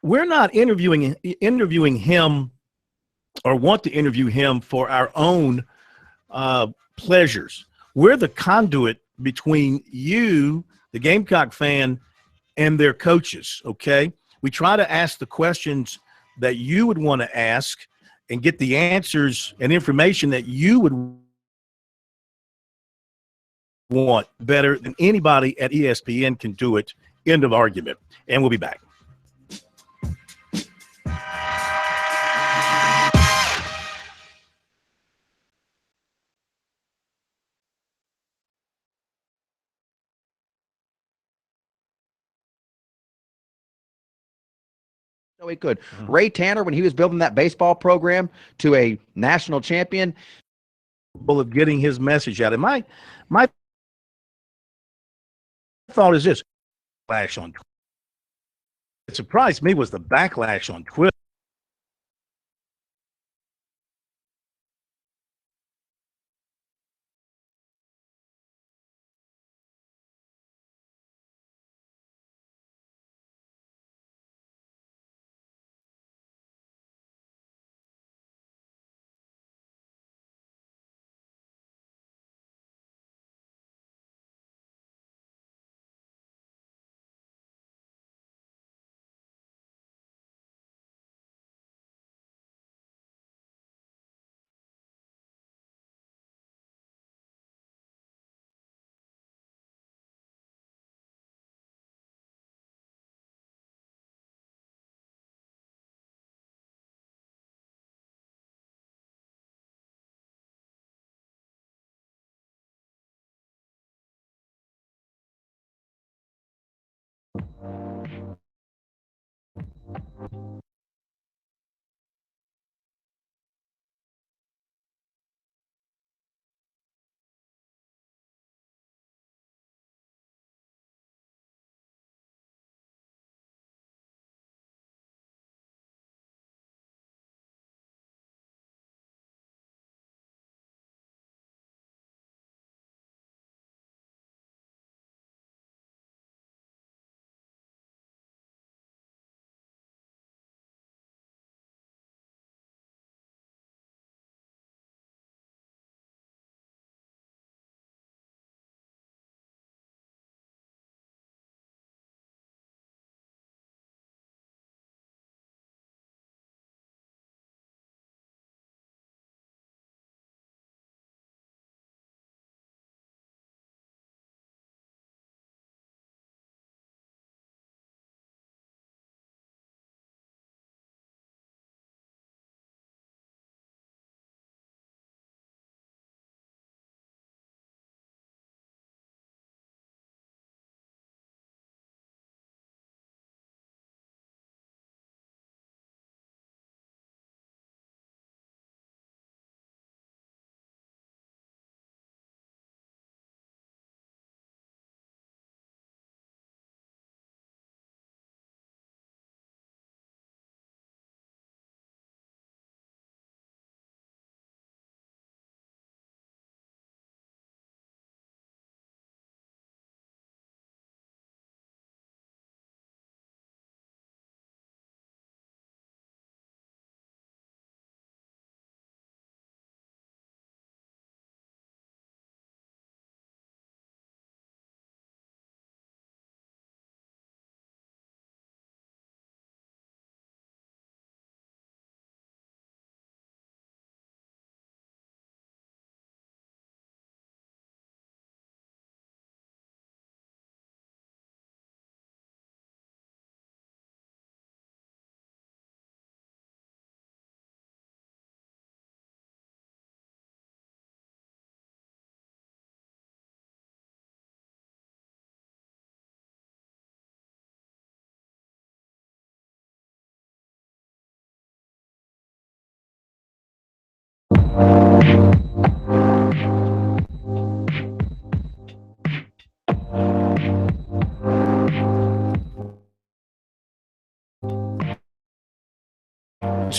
we're not interviewing him or want to interview him for our own pleasures. We're the conduit between you, the Gamecock fan, and their coaches. Okay. We try to ask the questions that you would want to ask and get the answers and information that you would want better than anybody at ESPN can do it. End of argument. And we'll be back. So he could. Ray Tanner, when he was building that baseball program to a national champion, of getting his message out. And my thought is this: backlash on Twitter. It surprised me was the backlash on Twitter.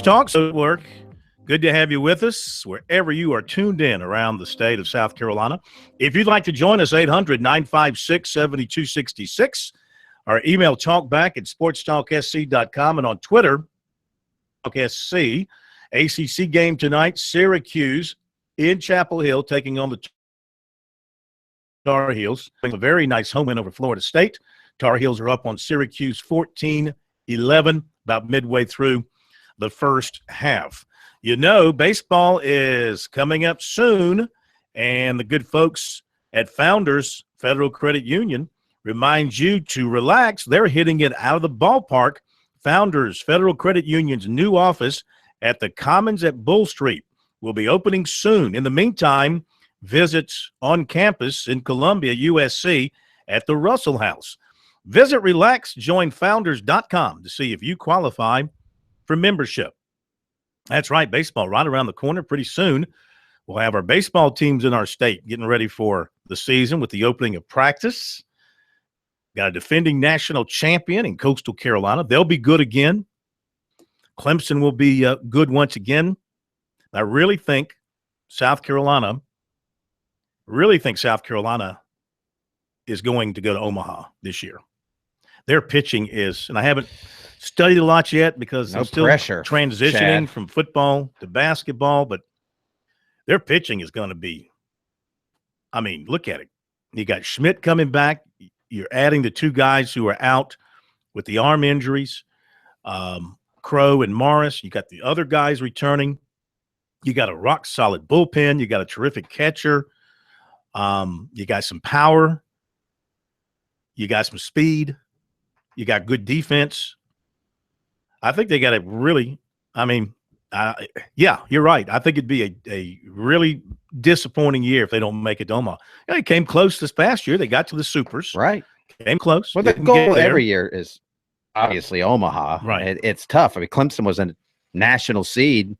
Talks at work. Good to have you with us wherever you are tuned in around the state of South Carolina. If you'd like to join us, 800-956-7266. Our email talkback at sportstalksc.com, and on Twitter, SC. ACC game tonight, Syracuse in Chapel Hill taking on the Tar Heels. A very nice home win over Florida State. Tar Heels are up on Syracuse 14-11, about midway through the first half. You know, baseball is coming up soon, and the good folks at Founders Federal Credit Union remind you to relax. They're hitting it out of the ballpark. Founders Federal Credit Union's new office at the Commons at Bull Street will be opening soon. In the meantime, visit on campus in Columbia, USC, at the Russell House. Visit RelaxJoinFounders.com to see if you qualify for membership. That's right, baseball right around the corner. Pretty soon, we'll have our baseball teams in our state getting ready for the season with the opening of practice. Got a defending national champion in Coastal Carolina. They'll be good again. Clemson will be good once again. I really think South Carolina is going to go to Omaha this year. Their pitching is, and I haven't studied a lot yet because I'm still transitioning Chad. from football to basketball, but their pitching is going to be, I mean, look at it. You got Schmidt coming back. You're adding the two guys who are out with the arm injuries, Crow and Morris. You got the other guys returning. You got a rock-solid bullpen. You got a terrific catcher. You got some power. You got some speed. You got good defense. I think they got a really – I mean, yeah, you're right. I think it'd be a really disappointing year if they don't make it to Omaha. You know, they came close this past year. They got to the Supers. Right. Came close. Well, the goal every year is obviously Omaha. Right. It's tough. I mean, Clemson was a national seed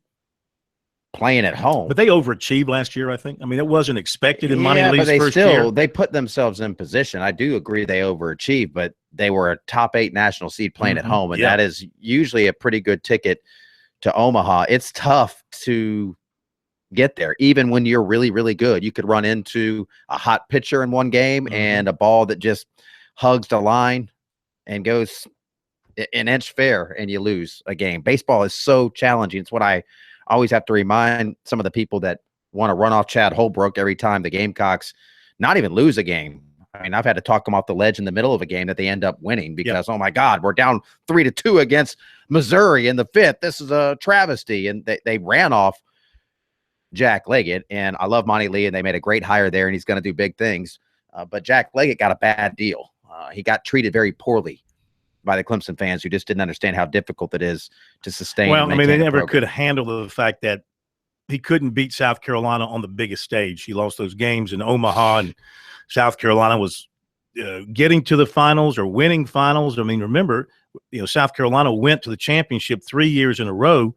playing at home. But they overachieved last year, I think. I mean, it wasn't expected in Monty Lee's first year. They put themselves in position. I do agree they overachieved, but they were a top 8 national seed playing at home, and that is usually a pretty good ticket to Omaha. It's tough to get there, even when you're really, really good. You could run into a hot pitcher in one game and a ball that just hugs the line and goes an inch fair, and you lose a game. Baseball is so challenging. It's what I always have to remind some of the people that want to run off Chad Holbrook every time the Gamecocks not even lose a game. I mean, I've had to talk them off the ledge in the middle of a game that they end up winning because, oh my God, we're down 3-2 against Missouri in the 5th. This is a travesty. And they ran off Jack Leggett, and I love Monty Lee, and they made a great hire there, and he's going to do big things. But Jack Leggett got a bad deal. He got treated very poorly by the Clemson fans who just didn't understand how difficult it is to sustain. Well, I mean, they never could handle the fact that he couldn't beat South Carolina on the biggest stage. He lost those games in Omaha, and South Carolina was getting to the finals or winning finals. I mean, remember, South Carolina went to the championship 3 years in a row.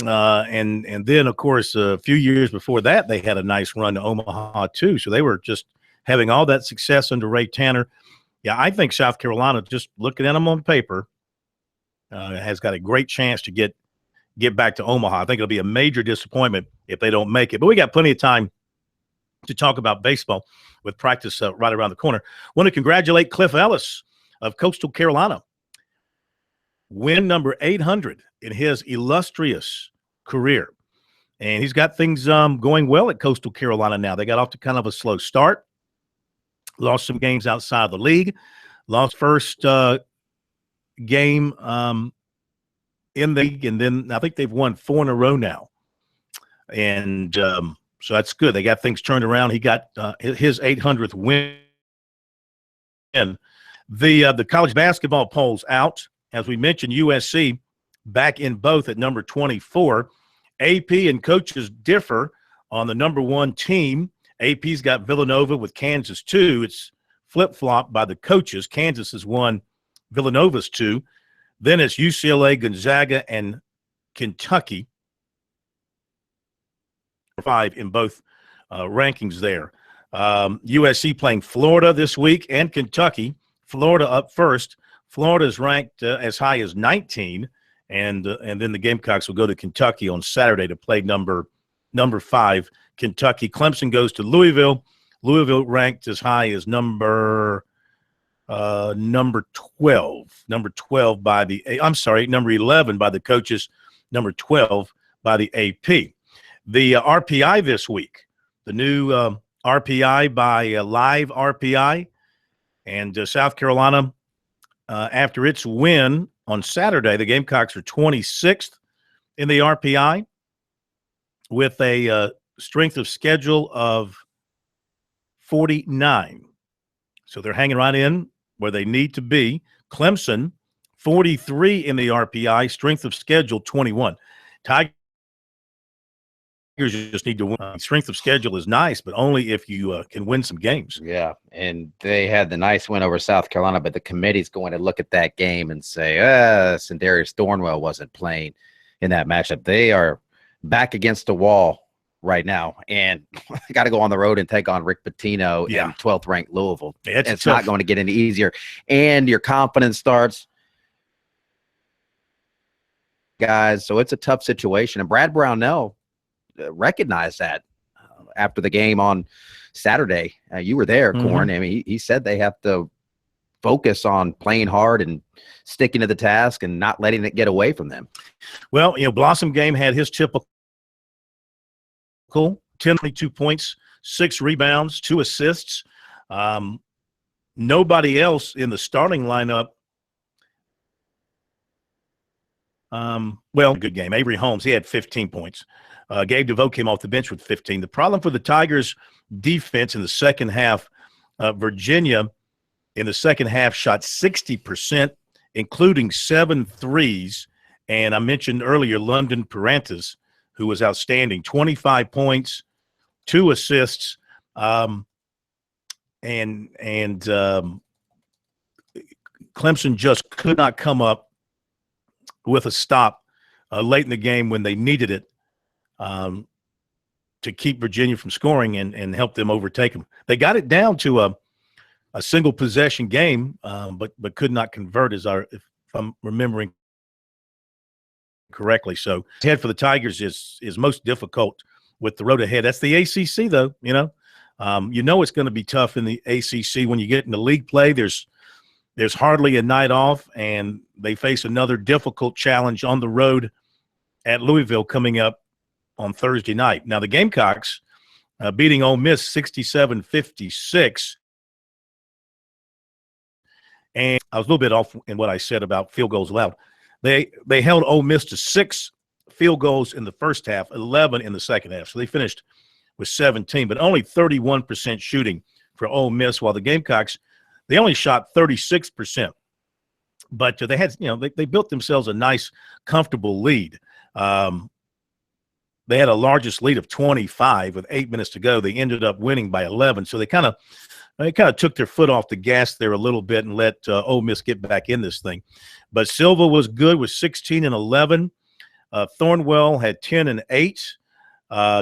And then, of course, a few years before that, they had a nice run to Omaha, too. So they were just having all that success under Ray Tanner. Yeah, I think South Carolina, just looking at them on paper, has got a great chance to get back to Omaha. I think it'll be a major disappointment if they don't make it. But we got plenty of time to talk about baseball with practice right around the corner. Want to congratulate Cliff Ellis of Coastal Carolina. Win number 800 in his illustrious career. And he's got things going well at Coastal Carolina now. They got off to kind of a slow start. Lost some games outside of the league. Lost first game in the league, and then I think they've won 4 in a row now. And so that's good. They got things turned around. He got his 800th win. The college basketball polls out. As we mentioned, USC back in both at number 24. AP and coaches differ on the number 1 team. AP's got Villanova with Kansas 2. It's flip-flopped by the coaches. Kansas has won Villanova's 2. Then it's UCLA, Gonzaga, and Kentucky. 5 in both rankings there. USC playing Florida this week and Kentucky. Florida up first. Florida's ranked as high as 19, and then the Gamecocks will go to Kentucky on Saturday to play number 5, Kentucky. Clemson goes to Louisville. Louisville ranked as high as number 12. Number 12 by the number 11 by the coaches. Number 12 by the AP. The RPI this week, the new RPI by Live RPI, and South Carolina. After its win on Saturday, the Gamecocks are 26th in the RPI with a strength of schedule of 49. So they're hanging right in where they need to be. Clemson, 43 in the RPI, strength of schedule 21. Tigers Tigers just need to win. Strength of schedule is nice, but only if you can win some games. Yeah, and they had the nice win over South Carolina, but the committee's going to look at that game and say, Sindarius Thornwell wasn't playing in that matchup. They are back against the wall right now, and got to go on the road and take on Rick Pitino and 12th-ranked Louisville. It's not going to get any easier, and your confidence starts, guys. So it's a tough situation, and Brad Brownell recognized that after the game on Saturday. You were there, Corn. I mean, he said they have to focus on playing hard and sticking to the task and not letting it get away from them. Well, Blossom Game had his typical 22 points, 6 rebounds, 2 assists. Nobody else in the starting lineup. Good game. Avery Holmes, he had 15 points. Gabe DeVoe came off the bench with 15. The problem for the Tigers defense in the second half, Virginia in the second half shot 60%, including 7 threes. And I mentioned earlier London Parantas, who was outstanding, 25 points, 2 assists. And Clemson just could not come up with a stop late in the game when they needed it to keep Virginia from scoring and help them overtake them. They got it down to a single possession game, but could not convert, if I'm remembering correctly. So head for the Tigers is most difficult with the road ahead. That's the ACC, though. It's going to be tough in the ACC when you get into league play. There's hardly a night off, and they face another difficult challenge on the road at Louisville coming up on Thursday night. Now, the Gamecocks beating Ole Miss 67-56. And I was a little bit off in what I said about field goals allowed. They held Ole Miss to 6 field goals in the first half, 11 in the second half. So they finished with 17, but only 31% shooting for Ole Miss, while the Gamecocks, they only shot 36%. But they had, they built themselves a nice, comfortable lead. They had a largest lead of 25 with 8 minutes to go. They ended up winning by 11. So they kind of took their foot off the gas there a little bit and let Ole Miss get back in this thing. But Silva was good with 16 and 11. Thornwell had 10 and 8.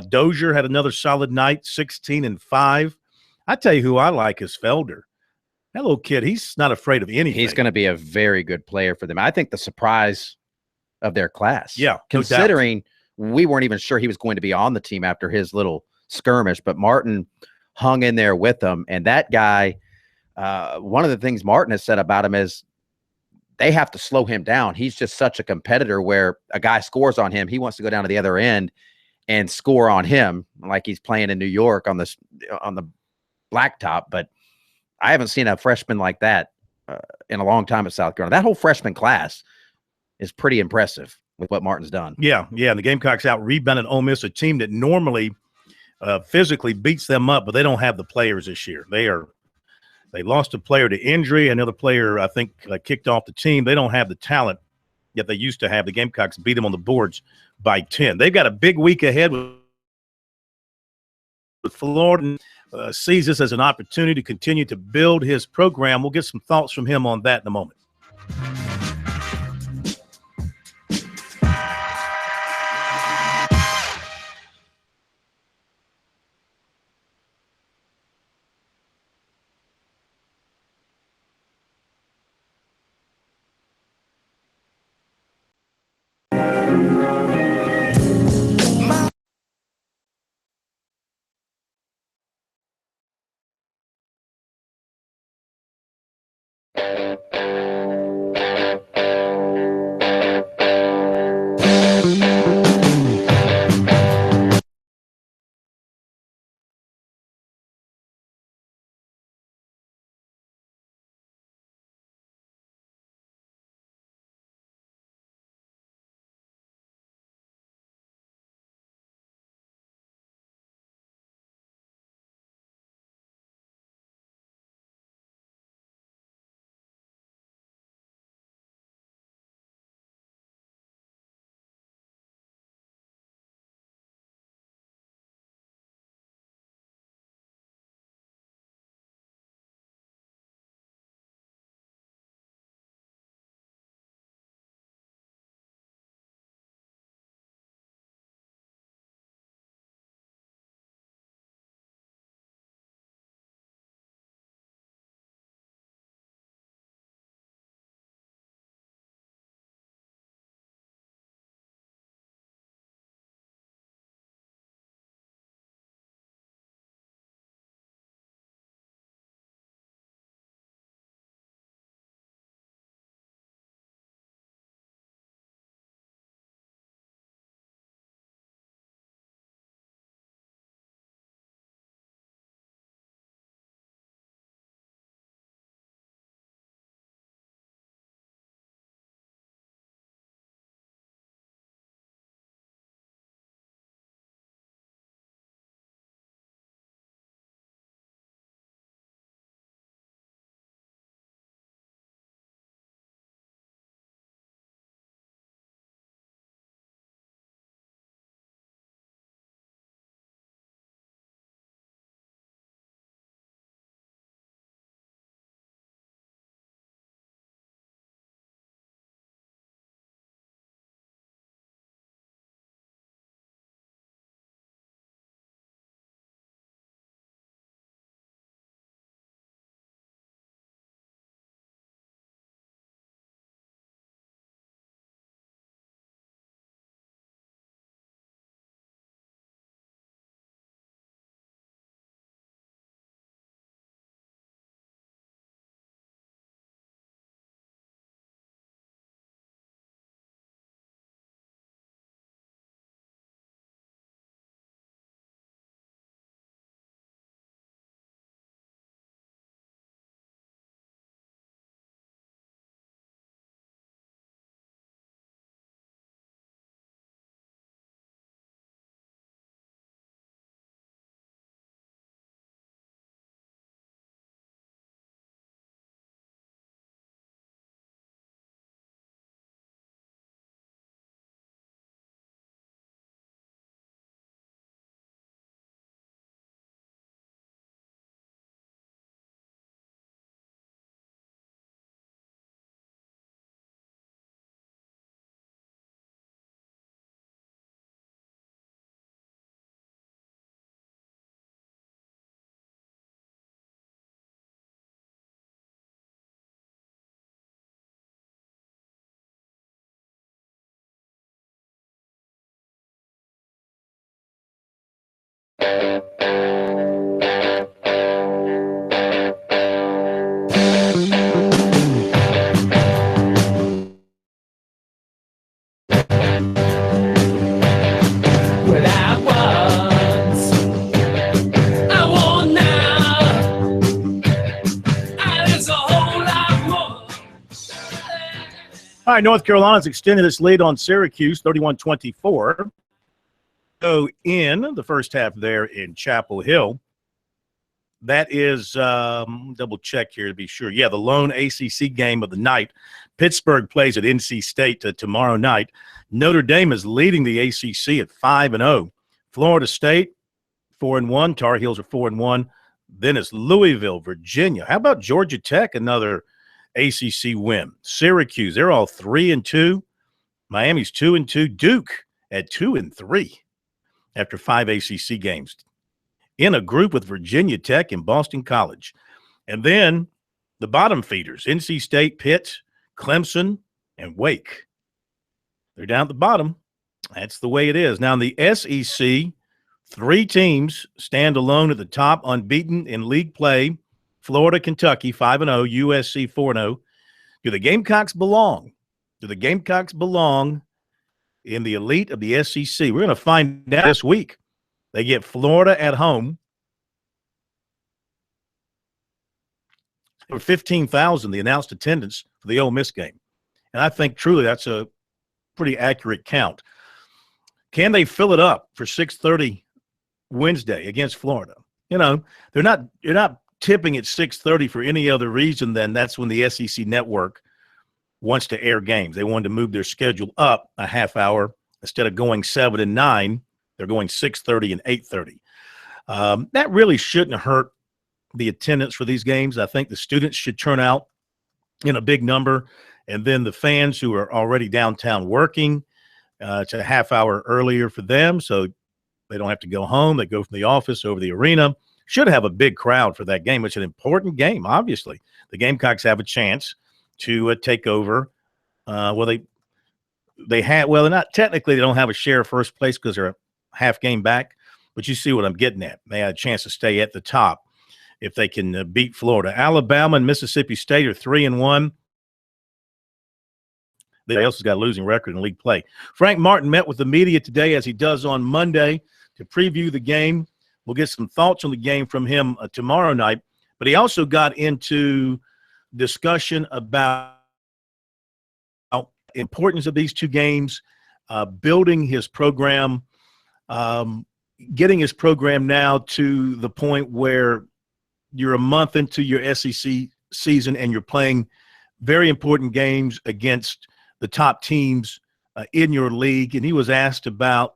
Dozier had another solid night, 16 and 5. I tell you who I like is Felder. That little kid, he's not afraid of anything. He's going to be a very good player for them. I think the surprise of their class. Yeah, considering we weren't even sure he was going to be on the team after his little skirmish, but Martin hung in there with him. And that guy, one of the things Martin has said about him is they have to slow him down. He's just such a competitor where a guy scores on him, he wants to go down to the other end and score on him like he's playing in New York on the blacktop. But I haven't seen a freshman like that in a long time at South Carolina. That whole freshman class is pretty impressive with what Martin's done. Yeah. And the Gamecocks out-rebounded Ole Miss, a team that normally physically beats them up, but they don't have the players this year. They lost a player to injury. Another player, I think, kicked off the team. They don't have the talent that they used to have. The Gamecocks beat them on the boards by 10. They've got a big week ahead with Florida. Sees this as an opportunity to continue to build his program. We'll get some thoughts from him on that in a moment. All right, North Carolina's extended its lead on Syracuse, 31-24. So in the first half there in Chapel Hill, that is, double check here to be sure. Yeah, the lone ACC game of the night. Pittsburgh plays at NC State tomorrow night. Notre Dame is leading the ACC at 5-0. Florida State, 4-1. Tar Heels are 4-1. Then it's Louisville, Virginia. How about Georgia Tech, another ACC win? Syracuse, they're all 3-2. Miami's 2-2. Duke at 2-3 after 5 ACC games, in a group with Virginia Tech and Boston College. And then the bottom feeders, NC State, Pitt, Clemson, and Wake. They're down at the bottom. That's the way it is. Now in the SEC, 3 teams stand alone at the top, unbeaten in league play. Florida, Kentucky, 5-0, USC 4-0. Do the Gamecocks belong? Do the Gamecocks belong in the elite of the SEC? We're going to find out this week. They get Florida at home. For 15,000, the announced attendance for the Ole Miss game. And I think truly that's a pretty accurate count. Can they fill it up for 6:30 Wednesday against Florida? You know, you're not tipping at 6:30 for any other reason than that's when the SEC network wants to air games. They wanted to move their schedule up a half hour. Instead of going 7 and 9, they're going 6:30 and 8:30. That really shouldn't hurt the attendance for these games. I think the students should turn out in a big number, and then the fans who are already downtown working, it's a half hour earlier for them, so they don't have to go home. They go from the office over the arena. Should have a big crowd for that game. It's an important game, obviously. The Gamecocks have a chance to take over. They're not technically, they don't have a share of first place because they're a half game back, but you see what I'm getting at. They had a chance to stay at the top if they can beat Florida. Alabama and Mississippi State are 3-1. They also got a losing record in league play. Frank Martin met with the media today, as he does on Monday, to preview the game. We'll get some thoughts on the game from him tomorrow night. But he also got into discussion about the importance of these two games, building his program, getting his program now to the point where you're a month into your SEC season and you're playing very important games against the top teams in your league. And he was asked about,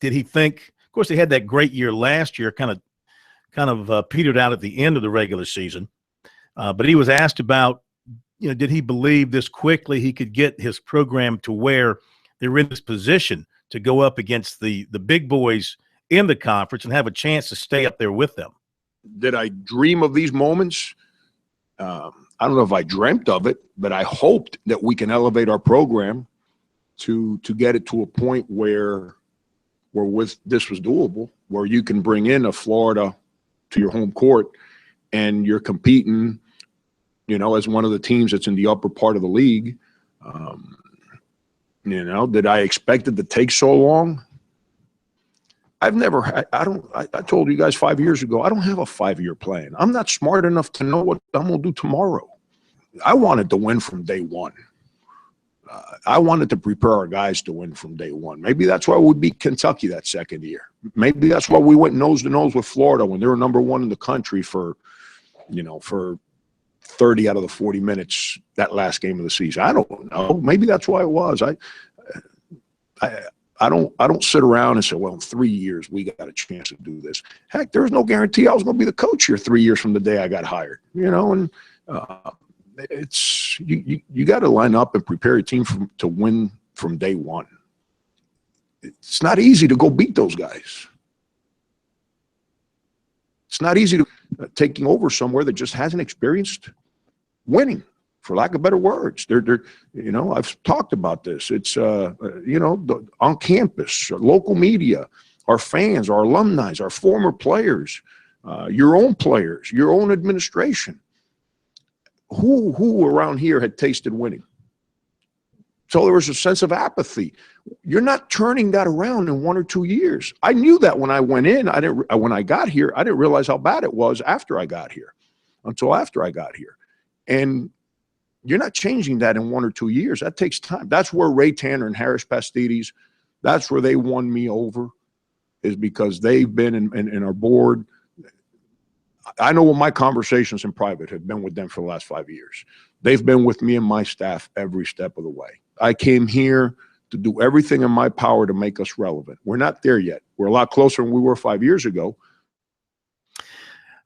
did he think, of course, they had that great year last year, kind of petered out at the end of the regular season. But he was asked about, did he believe this quickly he could get his program to where they're in this position to go up against the big boys in the conference and have a chance to stay up there with them? Did I dream of these moments? I don't know if I dreamt of it, but I hoped that we can elevate our program to get it to a point where this was doable, where you can bring in a Florida to your home court and you're competing, as one of the teams that's in the upper part of the league. Did I expect it to take so long? I told you guys 5 years ago, I don't have a 5-year plan. I'm not smart enough to know what I'm going to do tomorrow. I wanted to win from day one. I wanted to prepare our guys to win from day one. Maybe that's why we beat Kentucky that second year. Maybe that's why we went nose to nose with Florida when they were number one in the country for 30 out of the 40 minutes that last game of the season. I don't know. Maybe that's why it was. I don't sit around and say, well, in 3 years we got a chance to do this. Heck, there was no guarantee I was going to be the coach here 3 years from the day I got hired. And it's you got to line up and prepare your team to win from day one. It's not easy to go beat those guys. It's not easy to taking over somewhere that just hasn't experienced winning, for lack of better words. I've talked about this. It's on campus, local media, our fans, our alumni, our former players, your own players, your own administration. Who around here had tasted winning? So there was a sense of apathy. You're not turning that around in 1 or 2 years. I knew that when I went in. When I got here, I didn't realize how bad it was after I got here, until after I got here. And you're not changing that in 1 or 2 years. That takes time. That's where Ray Tanner and Harris Pastides, that's where they won me over, is because they've been in our board. I know what my conversations in private have been with them for the last 5 years. They've been with me and my staff every step of the way. I came here to do everything in my power to make us relevant. We're not there yet. We're a lot closer than we were 5 years ago.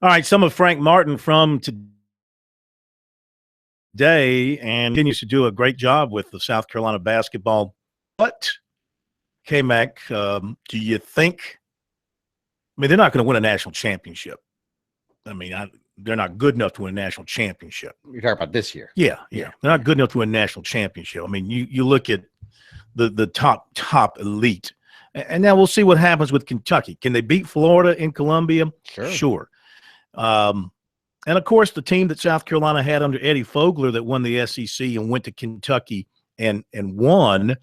All right, some of Frank Martin from today, and continues to do a great job with the South Carolina basketball. What, K-Mac, do you think? I mean, they're not going to win a national championship. I mean, they're not good enough to win a national championship. You're talking about this year. Yeah. They're not good enough to win a national championship. I mean, you look at the top elite. And now we'll see what happens with Kentucky. Can they beat Florida in Columbia? Sure. And, of course, the team that South Carolina had under Eddie Fogler that won the SEC and went to Kentucky and won,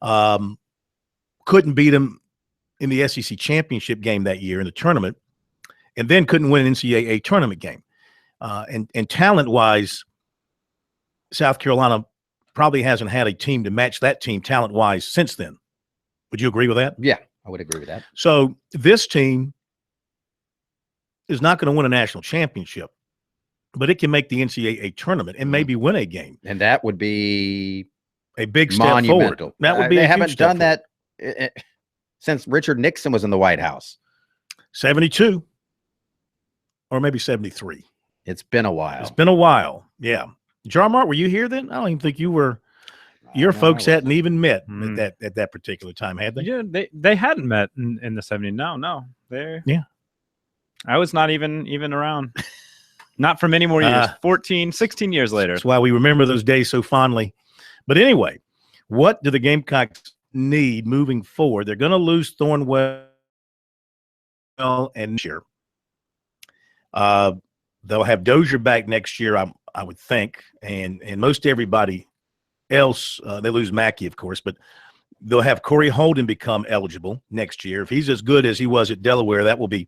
couldn't beat them in the SEC championship game that year in the tournament, and then couldn't win an NCAA tournament game. And talent-wise, South Carolina probably hasn't had a team to match that team talent-wise since then. Would you agree with that? Yeah, I would agree with that. So this team is not going to win a national championship, but it can make the NCAA tournament and maybe win a game. And that would be a big step forward. That would be they a haven't huge done step that since Richard Nixon was in the White House. 72 or maybe 73. It's been a while. It's been a while. Yeah. Jarmart, were you here then? I don't even think you were. Your folks hadn't even met at that particular time, had they? Yeah, they hadn't met in the 70s. No. Yeah. I was not even around. Not for many more years. 16 years later. That's why we remember those days so fondly. But anyway, what do the Gamecocks need moving forward? They're going to lose Thornwell and next year. They'll have Dozier back next year, I would think, and most everybody else. They lose Mackey, of course, but they'll have Corey Holden become eligible next year. If he's as good as he was at Delaware, that'll be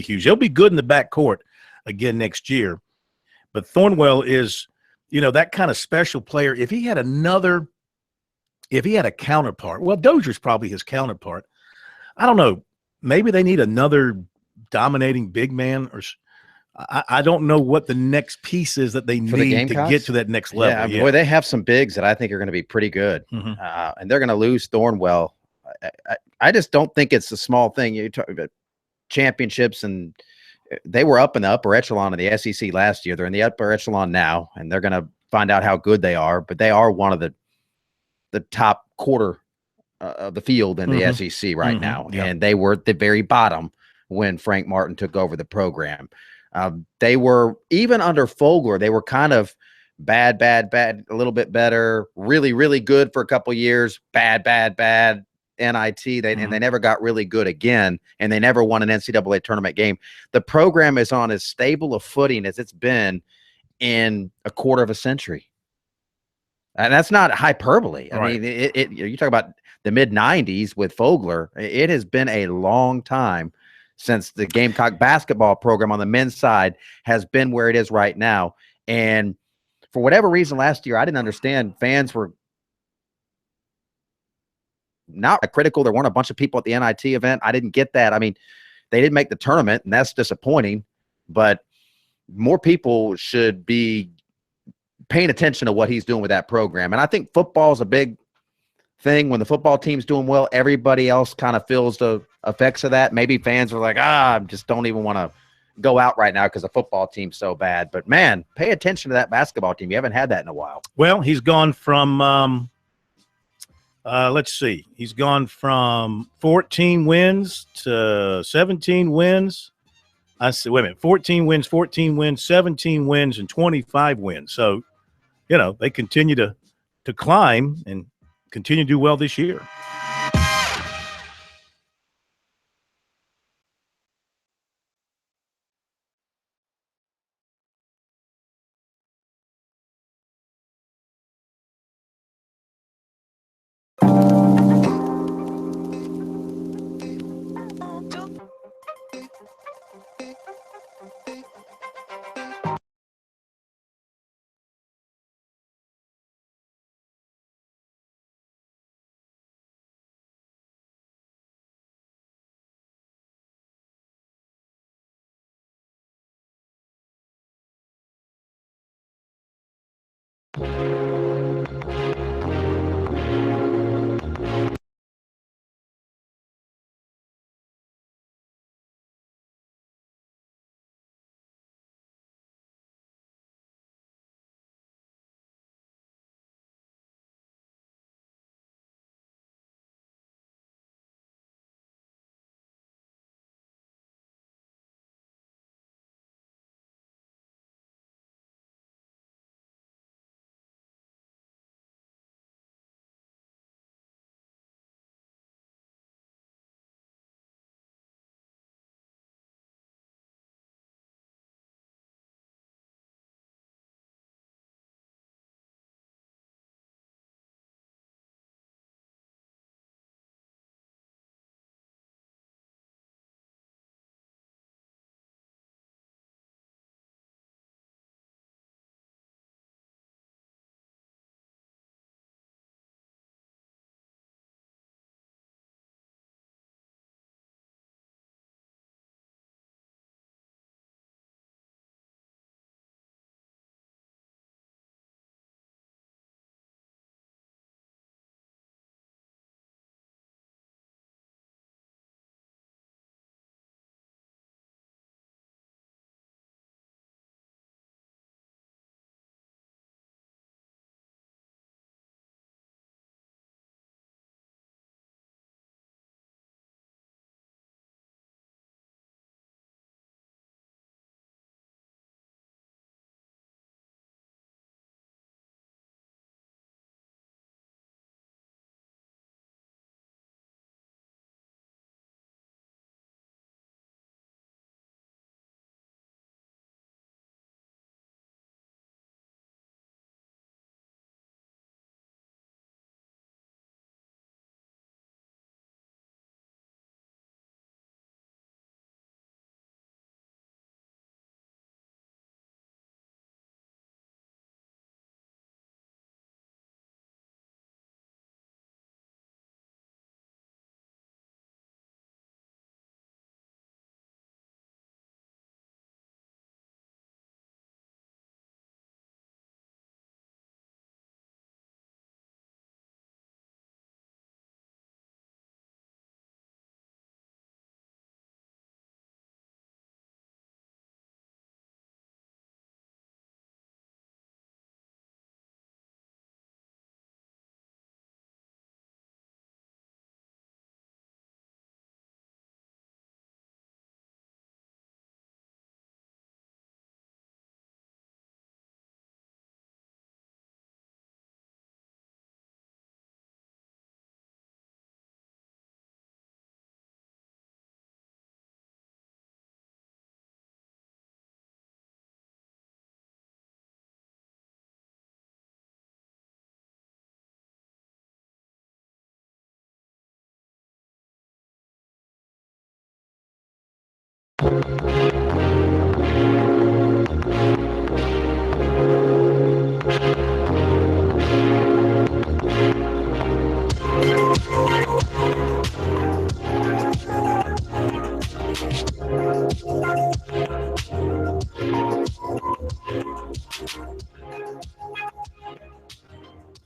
huge. They'll be good in the backcourt again next year. But Thornwell is, that kind of special player. If he had a counterpart, well, Dozier's probably his counterpart. I don't know. Maybe they need another dominating big man, or I don't know what the next piece is that they need to get to that next level. Yeah, boy, they have some bigs that I think are going to be pretty good, and they're going to lose Thornwell. I just don't think it's a small thing. You talk about championships, and they were up in the upper echelon of the SEC last year. They're in the upper echelon now, and they're going to find out how good they are. But they are one of the top quarter of the field in the SEC right now, and they were at the very bottom when Frank Martin took over the program. They were, even under Fogler, they were kind of bad, a little bit better, really, really good for a couple of years, bad, NIT. And they never got really good again, and they never won an NCAA tournament game. The program is on as stable a footing as it's been in a quarter of a century. And that's not hyperbole. I mean, you talk about the mid-90s with Fogler. It has been a long time since the Gamecock basketball program on the men's side has been where it is right now. And for whatever reason last year, I didn't understand. Fans were not critical. There weren't a bunch of people at the NIT event. I didn't get that. I mean, they didn't make the tournament, and that's disappointing. But more people should be paying attention to what he's doing with that program. And I think football is a big thing. When the football team's doing well, everybody else kind of feels the effects of that. Maybe fans are like, I just don't even want to go out right now because the football team's so bad. But, man, pay attention to that basketball team. You haven't had that in a while. Well, he's gone from let's see. He's gone from 14 wins to 17 wins. I said, wait a minute, 14 wins, 17 wins, and 25 wins. So, they continue to climb and continue to do well this year.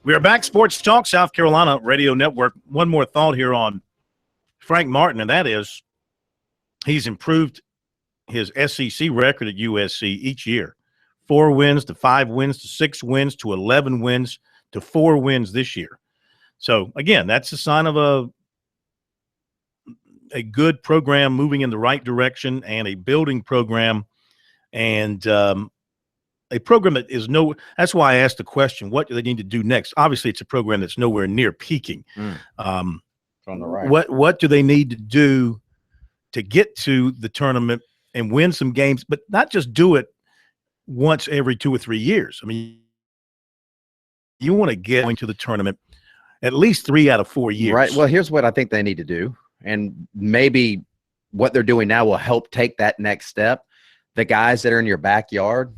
We are back. Sports Talk, South Carolina Radio Network. One more thought here on Frank Martin, and that is he's improved his SEC record at USC each year. 4 wins to 5 wins to 6 wins to 11 wins to 4 wins this year. So, again, that's a sign of a good program moving in the right direction and a building program and a program that is that's why I asked the question, what do they need to do next? Obviously, it's a program that's nowhere near peaking. On the right. What do they need to do to get to the tournament and win some games, but not just do it once every 2 or 3 years? I mean, you want to get into the tournament at least 3 out of 4 years. Right. Well, here's what I think they need to do, and maybe what they're doing now will help take that next step. The guys that are in your backyard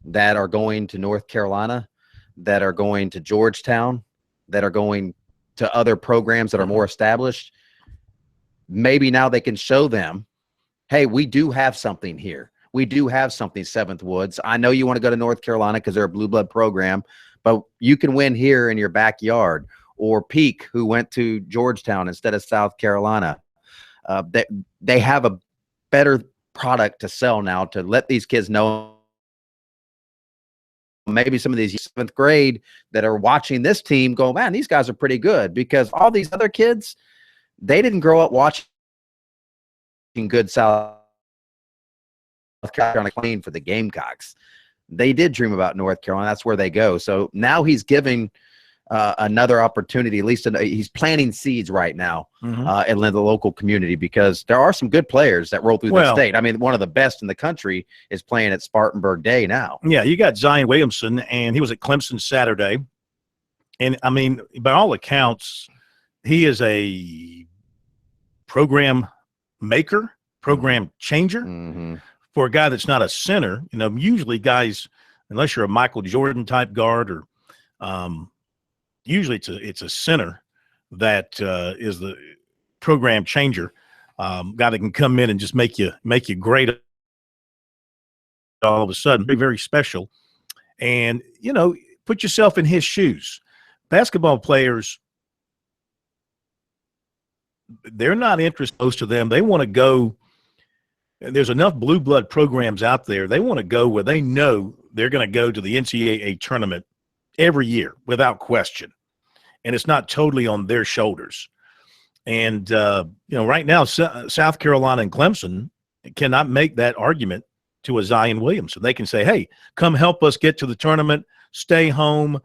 that are going to North Carolina, that are going to Georgetown, that are going to other programs that are more established, maybe now they can show them, hey, we do have something here. We do have something, Seventh Woods. I know you want to go to North Carolina because they're a blue blood program, but you can win here in your backyard. Or Peak, who went to Georgetown instead of South Carolina. They have a better product to sell now to let these kids know. Maybe some of these 7th grade that are watching this team go, man, these guys are pretty good, because all these other kids, they didn't grow up watching good South Carolina playing for the Gamecocks. They did dream about North Carolina. That's where they go. So now he's giving another opportunity, at least he's planting seeds right now in the local community, because there are some good players that roll through the state. I mean, one of the best in the country is playing at Spartanburg Day now. Yeah, you got Zion Williamson, and he was at Clemson Saturday. And, I mean, by all accounts, he is a program maker, program changer for a guy that's not a center. You know, usually guys, unless you're a Michael Jordan type guard or usually it's a center that is the program changer, guy that can come in and just make you great all of a sudden. Very, very special. And, you know, put yourself in his shoes. Basketball players, they're not interested, most of them. They want to go – there's enough blue blood programs out there. They want to go where they know they're going to go to the NCAA tournament every year without question. And it's not totally on their shoulders. And, you know, right now, South Carolina and Clemson cannot make that argument to a Zion Williamson. They can say, hey, come help us get to the tournament, stay home,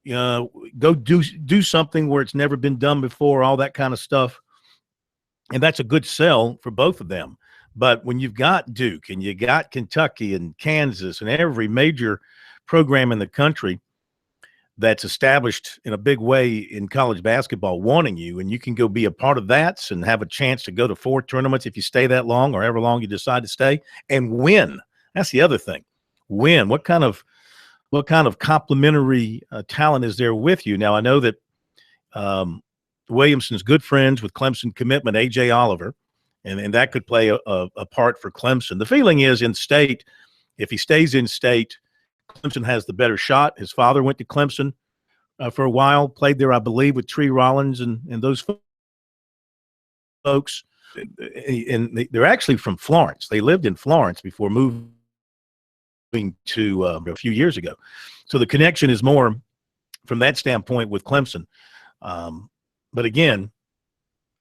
go do something where it's never been done before, all that kind of stuff. And that's a good sell for both of them. But when you've got Duke and you got Kentucky and Kansas and every major program in the country that's established in a big way in college basketball wanting you, and you can go be a part of that and have a chance to go to 4 tournaments if you stay that long or however long you decide to stay, and win. That's the other thing. Win. What kind of complementary talent is there with you? Now, I know that Williamson's good friends with Clemson commitment A.J. Oliver, and that could play a part for Clemson. The feeling is in state, if he stays in state, Clemson has the better shot. His father went to Clemson for a while, played there, I believe, with Tree Rollins and those folks. And they're actually from Florence. They lived in Florence before moving to a few years ago. So the connection is more from that standpoint with Clemson. But again,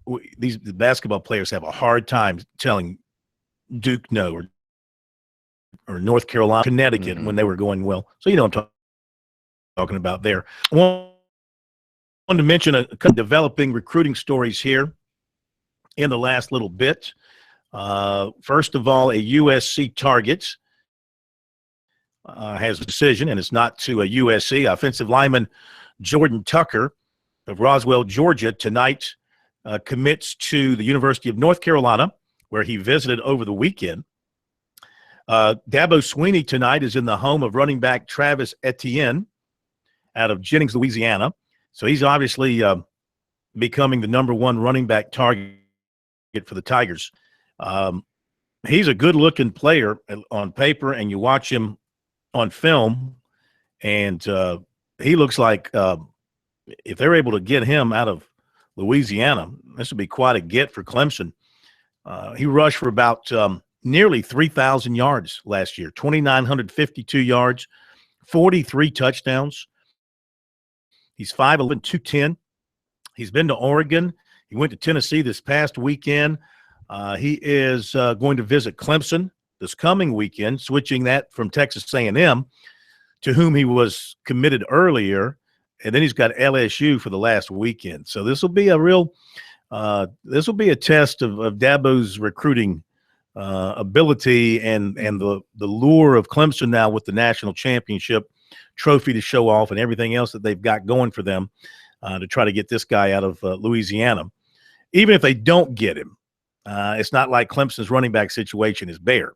the basketball players have a hard time telling Duke no or North Carolina, Connecticut when they were going well. So, you know what I'm talking about there. I wanted to mention a couple developing recruiting stories here in the last little bit. First of all, a USC target has a decision, and it's not to a USC. Offensive lineman Jordan Tucker of Roswell, Georgia, tonight commits to the University of North Carolina, where he visited over the weekend. Dabo Sweeney tonight is in the home of running back Travis Etienne out of Jennings, Louisiana. So he's obviously becoming the #1 running back target for the Tigers. He's a good-looking player on paper, and you watch him on film, and he looks like if they're able to get him out of Louisiana, this would be quite a get for Clemson. He rushed for about nearly 3,000 yards last year, 2,952 yards, 43 touchdowns. He's 5'11", 210. He's been to Oregon. He went to Tennessee this past weekend. He is going to visit Clemson this coming weekend, switching that from Texas A&M, to whom he was committed earlier, and then he's got LSU for the last weekend. So this will be a real this will be a test of Dabo's recruiting ability and the lure of Clemson now with the national championship trophy to show off and everything else that they've got going for them to try to get this guy out of Louisiana. Even if they don't get him, it's not like Clemson's running back situation is bare,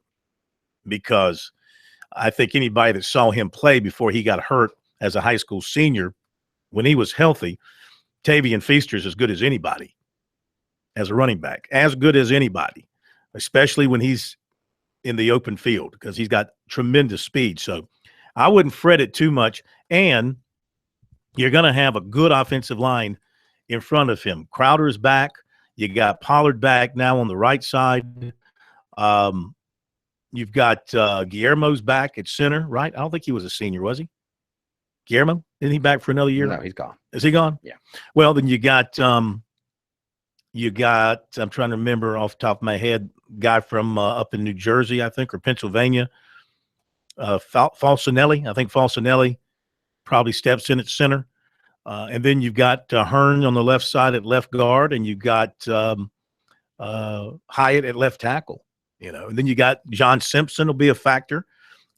because I think anybody that saw him play before he got hurt as a high school senior, when he was healthy, Tavian Feaster's as good as anybody as a running back, as good as anybody, especially when he's in the open field, because he's got tremendous speed. So I wouldn't fret it too much. And you're going to have a good offensive line in front of him. Crowder is back. You got Pollard back now on the right side. You've got Guillermo's back at center, right? I don't think he was a senior, was he? Guillermo? Isn't he back for another year? No, he's gone. Is he gone? Yeah. Well, then you got I'm trying to remember off the top of my head, guy from up in New Jersey, I think, or Pennsylvania, Falcinelli. I think Falcinelli probably steps in at center. And then you've got Hearn on the left side at left guard, and you've got Hyatt at left tackle. And then you got John Simpson will be a factor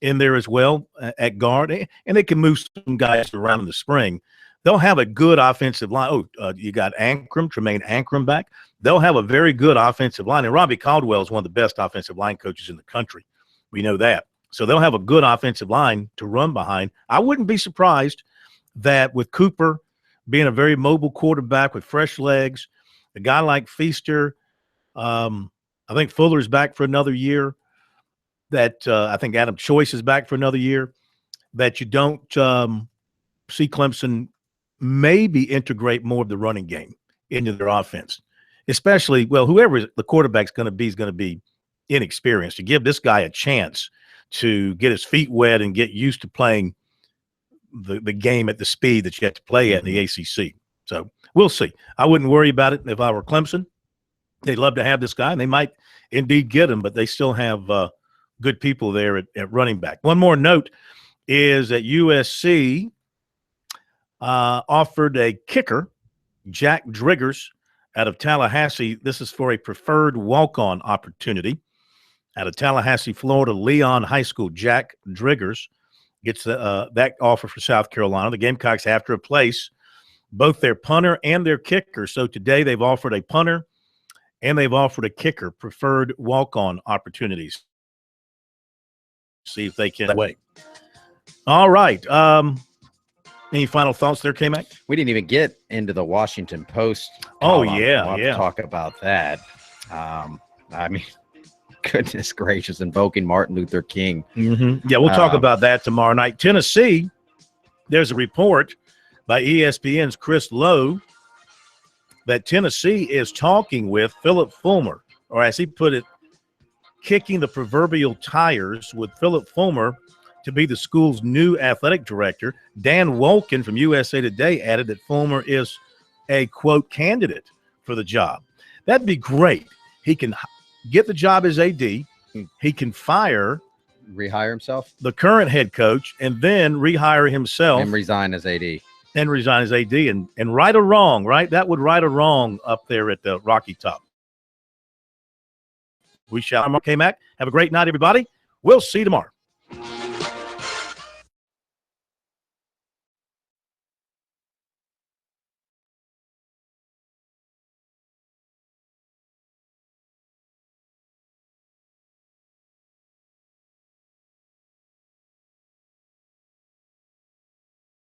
in there as well at guard, and they can move some guys around in the spring. They'll have a good offensive line. You got Tremaine Ankrum back. They'll have a very good offensive line, and Robbie Caldwell is one of the best offensive line coaches in the country. We know that. So they'll have a good offensive line to run behind. I wouldn't be surprised that with Cooper being a very mobile quarterback with fresh legs, a guy like Feaster, I think Fuller's back for another year, that I think Adam Choice is back for another year, that you don't see Clemson maybe integrate more of the running game into their offense, especially, whoever the quarterback's going to be is going to be inexperienced. To give this guy a chance to get his feet wet and get used to playing the game at the speed that you have to play at in the ACC. So we'll see. I wouldn't worry about it if I were Clemson. They'd love to have this guy, and they might indeed get him, but they still have good people there at running back. One more note is that USC offered a kicker, Jack Driggers, out of Tallahassee. This is for a preferred walk-on opportunity. Out of Tallahassee, Florida, Leon High School, Jack Driggers gets that offer for South Carolina. The Gamecocks have to replace both their punter and their kicker. So today they've offered a punter and they've offered a kicker, preferred walk-on opportunities. See if they can wait. All right. Any final thoughts there, K-Mac? We didn't even get into the Washington Post. Oh, column. yeah, We'll talk about that. I mean, goodness gracious, invoking Martin Luther King. Mm-hmm. Yeah, we'll talk about that tomorrow night. Tennessee, there's a report by ESPN's Chris Lowe that Tennessee is talking with Philip Fulmer, or as he put it, kicking the proverbial tires with Philip Fulmer to be the school's new athletic director. Dan Wolkin from USA Today added that Fulmer is a, quote, candidate for the job. That'd be great. He can get the job as AD. He can rehire himself, the current head coach, and then rehire himself. And resign as AD. And right or wrong, right? That would right or wrong up there at the Rocky Top. We shall. K-Mac, have a great night, everybody. We'll see you tomorrow.